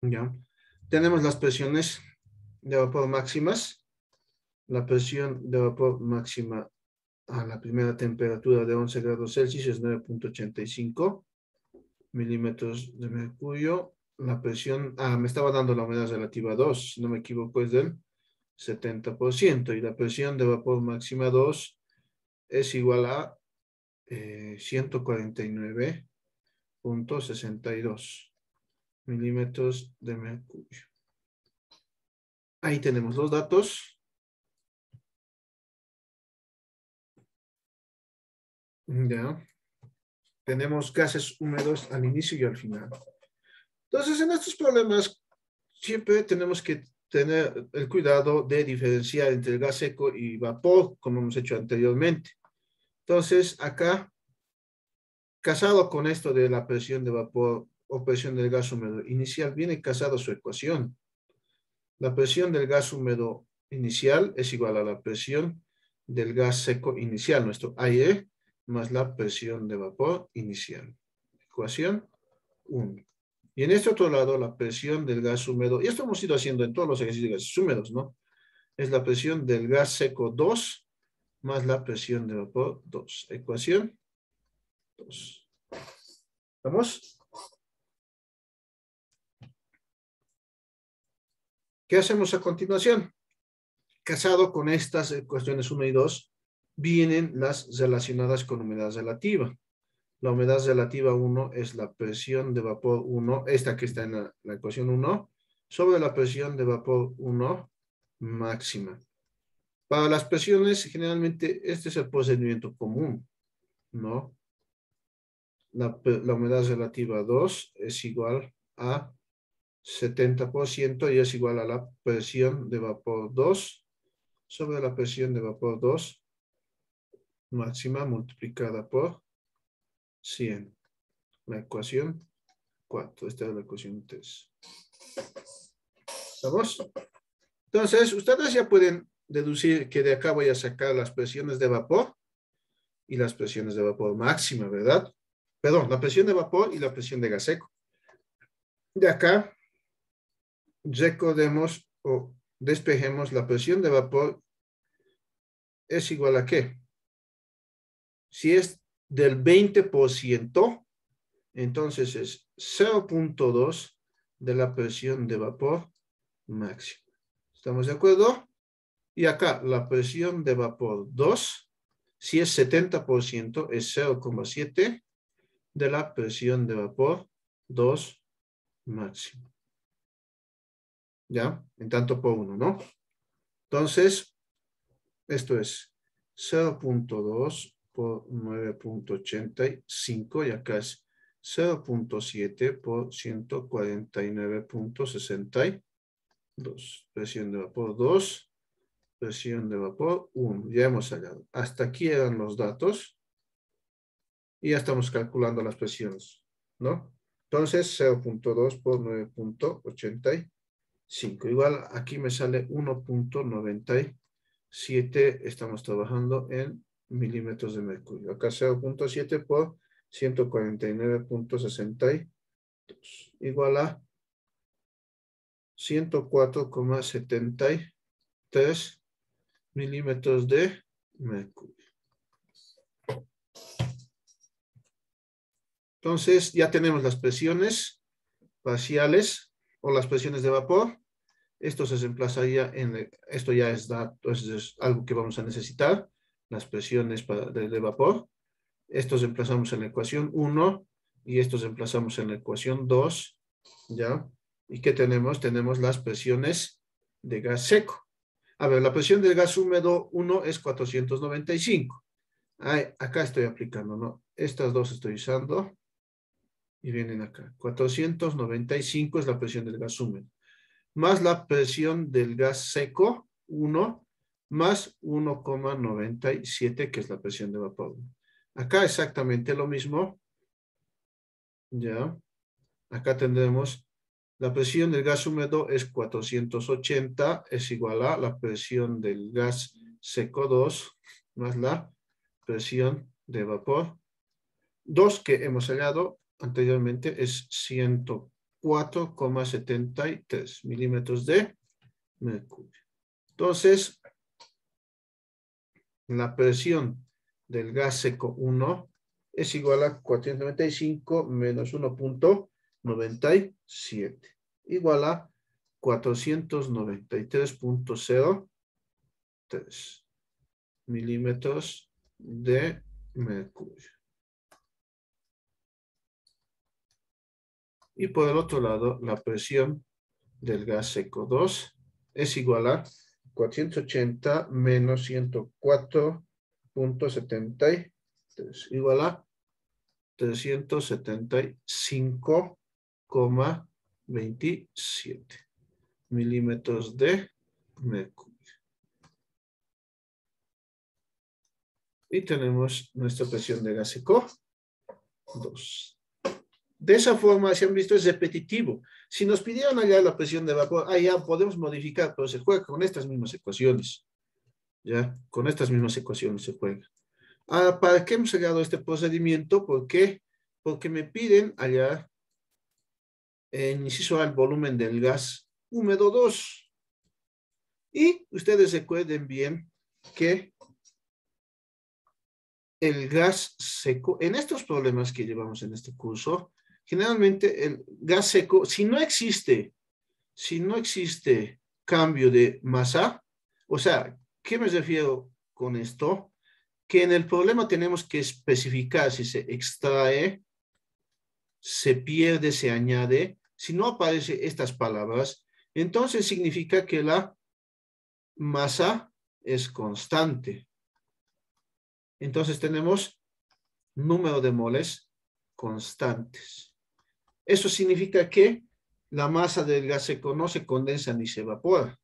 ¿Ya? tenemos las presiones de vapor máximas. La presión de vapor máxima a la primera temperatura de 11 grados Celsius es 9.85 milímetros de mercurio. La presión, me estaba dando la humedad relativa 2, si no me equivoco, es del 70%. Y la presión de vapor máxima 2 es igual a 149.62 milímetros de mercurio. Ahí tenemos los datos. Ya. Tenemos gases húmedos al inicio y al final. Entonces, en estos problemas, siempre tenemos que tener el cuidado de diferenciar entre el gas seco y vapor, como hemos hecho anteriormente. Entonces, acá, casado con esto de la presión de vapor o presión del gas húmedo inicial, viene casado su ecuación. La presión del gas húmedo inicial es igual a la presión del gas seco inicial, nuestro aire, más la presión de vapor inicial. Ecuación 1. Y en este otro lado, la presión del gas húmedo, y esto hemos ido haciendo en todos los ejercicios de gases húmedos, ¿no? Es la presión del gas seco 2 más la presión de vapor 2. Ecuación 2. ¿Vamos? ¿Qué hacemos a continuación? Casado con estas ecuaciones 1 y 2, vienen las relacionadas con humedad relativa. La humedad relativa 1 es la presión de vapor 1, esta que está en la ecuación 1, sobre la presión de vapor 1 máxima. Para las presiones, generalmente, este es el procedimiento común, ¿no? La humedad relativa 2 es igual a 70% y es igual a la presión de vapor 2 sobre la presión de vapor 2 máxima multiplicada por 100. La ecuación 4. Esta es la ecuación 3. ¿Estamos? Entonces, ustedes ya pueden deducir que de acá voy a sacar las presiones de vapor y las presiones de vapor máxima, ¿verdad? Perdón, la presión de vapor y la presión de gas seco. De acá, recordemos o despejemos la presión de vapor es igual a ¿qué? Si es del 20%, entonces es 0.2 de la presión de vapor máxima. ¿Estamos de acuerdo? Y acá la presión de vapor 2, si es 70%, es 0,7 de la presión de vapor 2 máxima. ¿Ya? En tanto por 1, ¿no? Entonces, esto es 0.2 por 9.85 y acá es 0.7 por 149.62. Presión de vapor 2, presión de vapor 1. Ya hemos hallado. Hasta aquí eran los datos. Y ya estamos calculando las presiones, ¿no? Entonces, 0.2 por 9.85. Igual aquí me sale 1.97. Estamos trabajando en milímetros de mercurio. Acá 0.7 por 149.62. Igual a 104,73 milímetros de mercurio. Entonces, ya tenemos las presiones parciales o las presiones de vapor. Esto se reemplazaría esto ya es algo que vamos a necesitar, las presiones de vapor. Estos reemplazamos en la ecuación 1 y estos reemplazamos en la ecuación 2, ¿ya? ¿Y qué tenemos? Tenemos las presiones de gas seco. A ver, la presión del gas húmedo 1 es 495. Acá estoy aplicando, ¿no? Estas dos estoy usando. Y vienen acá. 495 es la presión del gas húmedo. Más la presión del gas seco, 1, más 1,97, que es la presión de vapor. Acá exactamente lo mismo. Ya. Acá tendremos la presión del gas húmedo es 480, es igual a la presión del gas seco 2, más la presión de vapor 2 que hemos hallado anteriormente es 104 4,73 milímetros de mercurio. Entonces, la presión del gas seco 1 es igual a 495 menos 1.97, igual a 493.03 milímetros de mercurio. Y por el otro lado, la presión del gas seco 2 es igual a 480 menos 104.73, igual a 375,27 milímetros de mercurio. Y tenemos nuestra presión de gas seco 2. De esa forma, si han visto, es repetitivo. Si nos pidieron allá la presión de vapor, allá podemos modificar, pero se juega con estas mismas ecuaciones. ¿Ya? Con estas mismas ecuaciones se juega. Ahora, ¿para qué hemos llegado a este procedimiento? ¿Por qué? Porque me piden allá, en inciso A, el volumen del gas húmedo 2. Y ustedes recuerden bien que el gas seco, en estos problemas que llevamos en este curso, generalmente el gas seco, si no existe cambio de masa, o sea, ¿qué me refiero con esto? Que en el problema tenemos que especificar si se extrae, se pierde, se añade. Si no aparecen estas palabras, entonces significa que la masa es constante. Entonces tenemos número de moles constantes. Eso significa que la masa del gas seco no se condensa ni se evapora.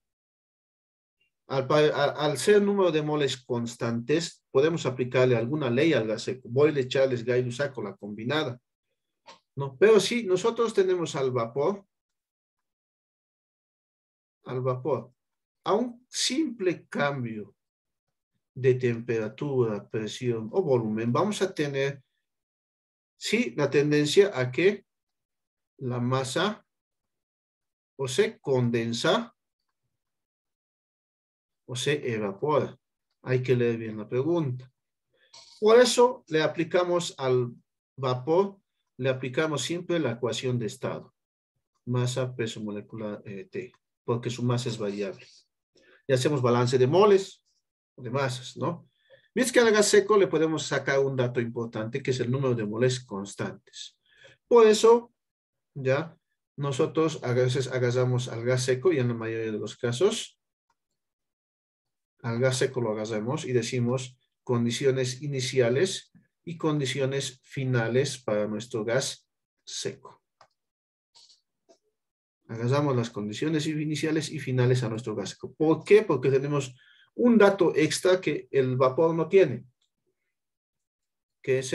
Al ser número de moles constantes, podemos aplicarle alguna ley al gas seco. Boyle, Charles, Gay-Lussac o la combinada. ¿No? Pero si nosotros tenemos al vapor, a un simple cambio de temperatura, presión o volumen, vamos a tener, sí, la tendencia a que la masa o se condensa o se evapora. Hay que leer bien la pregunta. Por eso le aplicamos al vapor, le aplicamos siempre la ecuación de estado. Masa, peso molecular, T, porque su masa es variable. Y hacemos balance de moles o de masas, ¿no? Mientras que al gas seco le podemos sacar un dato importante, que es el número de moles constantes. Por eso, ya, nosotros a veces agarramos al gas seco, y en la mayoría de los casos, al gas seco lo agarramos y decimos condiciones iniciales y condiciones finales para nuestro gas seco. Agarramos las condiciones iniciales y finales a nuestro gas seco. ¿Por qué? Porque tenemos un dato extra que el vapor no tiene, que es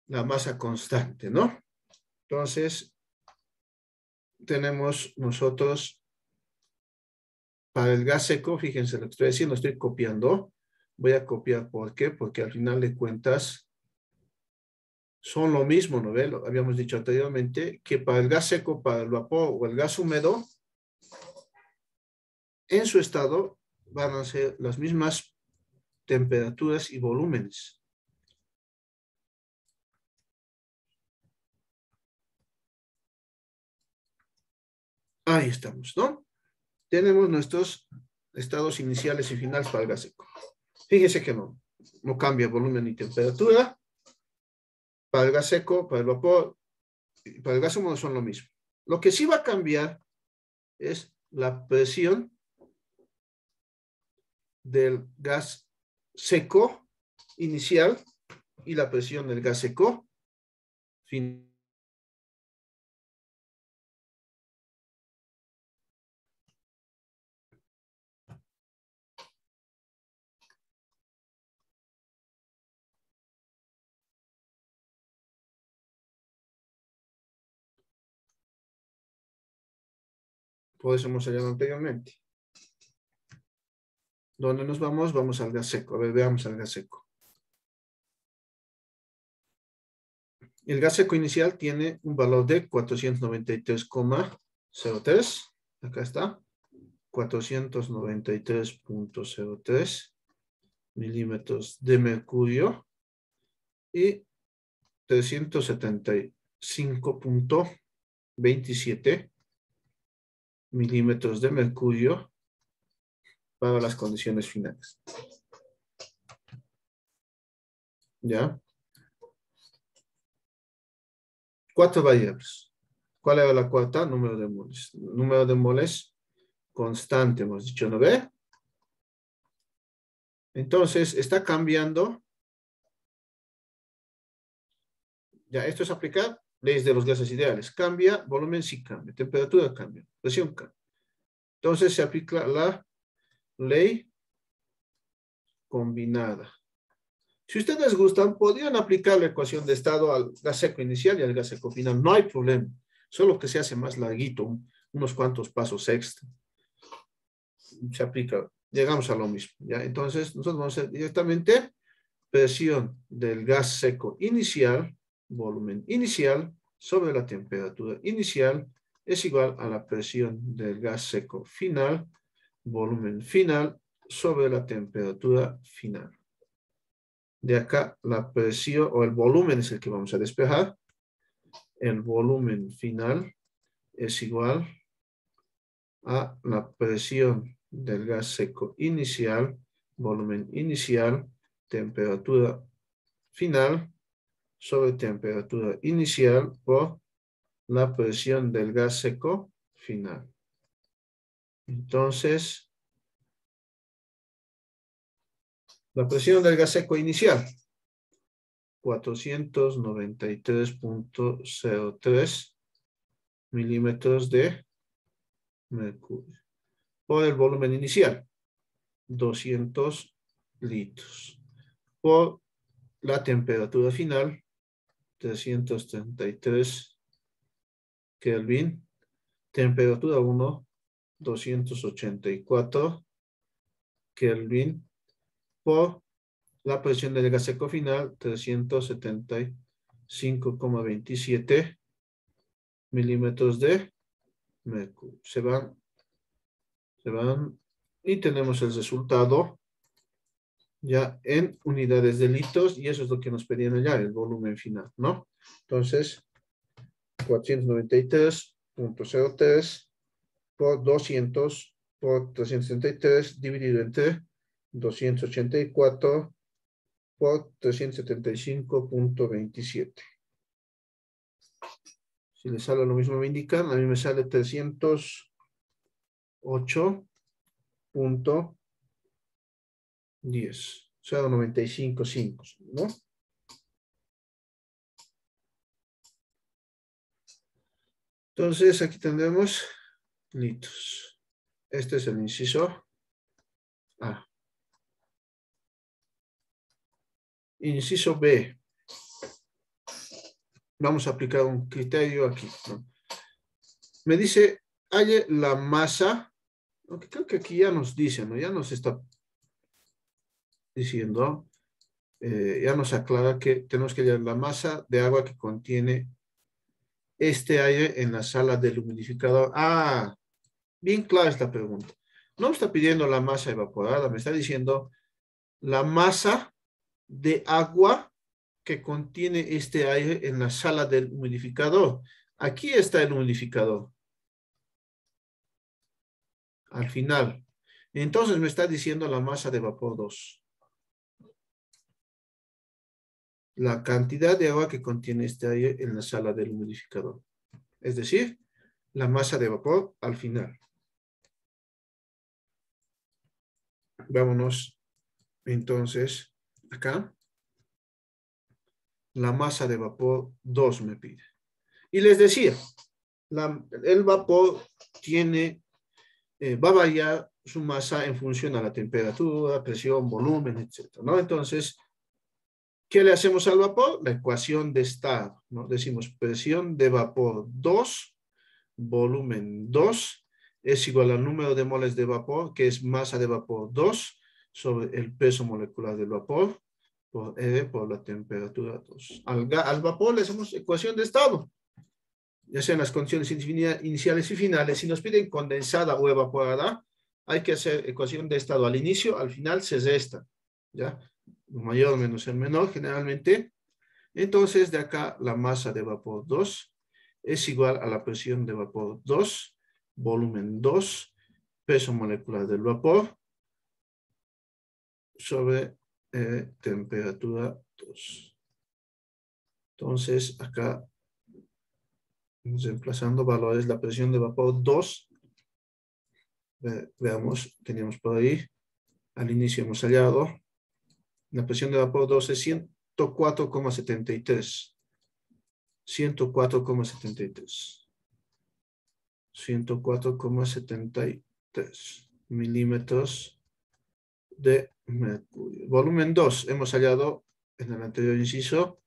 la masa constante, ¿no? Entonces, tenemos nosotros para el gas seco, fíjense lo que estoy haciendo, estoy copiando. Voy a copiar, ¿por qué? Porque al final de cuentas son lo mismo, ¿no ve? Lo habíamos dicho anteriormente, que para el gas seco, para el vapor o el gas húmedo, en su estado van a ser las mismas temperaturas y volúmenes. Ahí estamos, ¿no? Tenemos nuestros estados iniciales y finales para el gas seco. Fíjense que no cambia volumen ni temperatura. Para el gas seco, para el vapor y para el gas húmedo son lo mismo. Lo que sí va a cambiar es la presión del gas seco inicial y la presión del gas seco final. Por eso hemos hablado anteriormente. ¿Dónde nos vamos? Vamos al gas seco. A ver, veamos al gas seco. El gas seco inicial tiene un valor de 493,03. Acá está. 493,03 milímetros de mercurio y 375,27 milímetros de mercurio para las condiciones finales. ¿Ya? 4 variables. ¿Cuál era la cuarta? Número de moles. Número de moles constante, hemos dicho, ¿no ve? Entonces, está cambiando. Ya, esto es aplicar leyes de los gases ideales. Cambia, volumen sí cambia, temperatura cambia, presión cambia. Entonces, se aplica la ley combinada. Si ustedes gustan, podrían aplicar la ecuación de estado al gas seco inicial y al gas seco final. No hay problema. Solo que se hace más larguito, unos cuantos pasos extra. Se aplica, llegamos a lo mismo. ¿Ya? Entonces, nosotros vamos a hacer directamente presión del gas seco inicial, volumen inicial, sobre la temperatura inicial, es igual a la presión del gas seco final, volumen final, sobre la temperatura final. De acá, la presión o el volumen es el que vamos a despejar. El volumen final es igual a la presión del gas seco inicial, volumen inicial, temperatura final, sobre temperatura inicial por la presión del gas seco final. Entonces, la presión del gas seco inicial, 493,03 milímetros de mercurio. Por el volumen inicial, 200 litros. Por la temperatura final, 333 Kelvin. Temperatura 1, 284 Kelvin. Por la presión del gas seco final, 375,27 milímetros de mercurio. Se van y tenemos el resultado ya en unidades de litros y eso es lo que nos pedían allá, el volumen final, ¿no? Entonces, 493,03 por 200 por 373 dividido entre 284 por 375,27. Si les sale lo mismo me indican, a mí me sale 308,10, 0,95,5, ¿no? Entonces, aquí tendremos litros. Este es el inciso A. Inciso B. Vamos a aplicar un criterio aquí, ¿no? Me dice, halle la masa, aunque creo que aquí ya nos dice, ¿no? Ya nos está diciendo, ya nos aclara que tenemos que hallar la masa de agua que contiene este aire en la sala del humidificador. Ah, bien clara esta pregunta. No me está pidiendo la masa evaporada, me está diciendo la masa de agua que contiene este aire en la sala del humidificador. Aquí está el humidificador. Al final. Entonces me está diciendo la masa de vapor 2. La cantidad de agua que contiene este aire en la sala del humidificador. Es decir, la masa de vapor al final. Vámonos entonces acá. La masa de vapor 2 me pide. Y les decía, el vapor tiene, va a variar su masa en función a la temperatura, presión, volumen, etc., ¿no? Entonces, ¿qué le hacemos al vapor? La ecuación de estado, ¿no? Decimos presión de vapor 2, volumen 2, es igual al número de moles de vapor, que es masa de vapor 2, sobre el peso molecular del vapor, por R por la temperatura 2. Al vapor le hacemos ecuación de estado, ya sean las condiciones iniciales y finales. Si nos piden condensada o evaporada, hay que hacer ecuación de estado al inicio, al final se resta, ¿ya? Mayor menos el menor, generalmente. Entonces, de acá, la masa de vapor 2 es igual a la presión de vapor 2, volumen 2, peso molecular del vapor, sobre temperatura 2. Entonces, acá, reemplazando valores, la presión de vapor 2, veamos, teníamos por ahí, al inicio hemos hallado, la presión de vapor 2 es 104,73. 104,73. 104,73 milímetros de mercurio. Volumen 2, hemos hallado en el anterior inciso.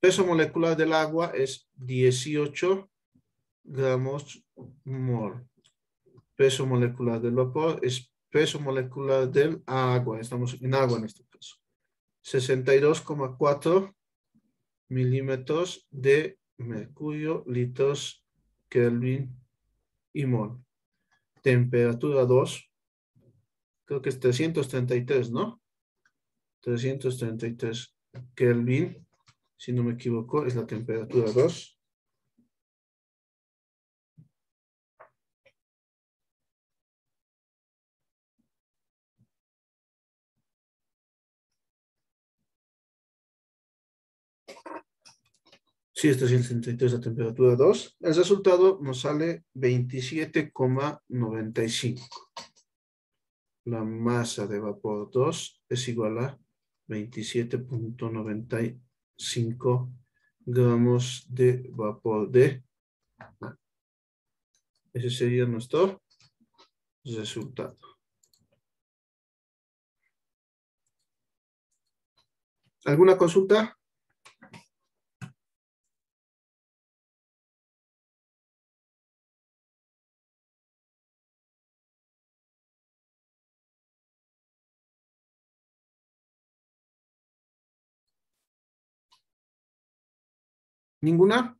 Peso molecular del agua es 18 gramos mol. Peso molecular del vapor es peso molecular del agua. Estamos en agua en este caso. 62,4 milímetros de mercurio, litros, Kelvin y mol. Temperatura 2. Creo que es 333, ¿no? 333 Kelvin. Si no me equivoco, es la temperatura 2. Sí, es 333 la temperatura 2. El resultado nos sale 27,95. La masa de vapor 2 es igual a 27,95 gramos de vapor de agua. Ese sería nuestro resultado. ¿Alguna consulta? ¿Ninguna?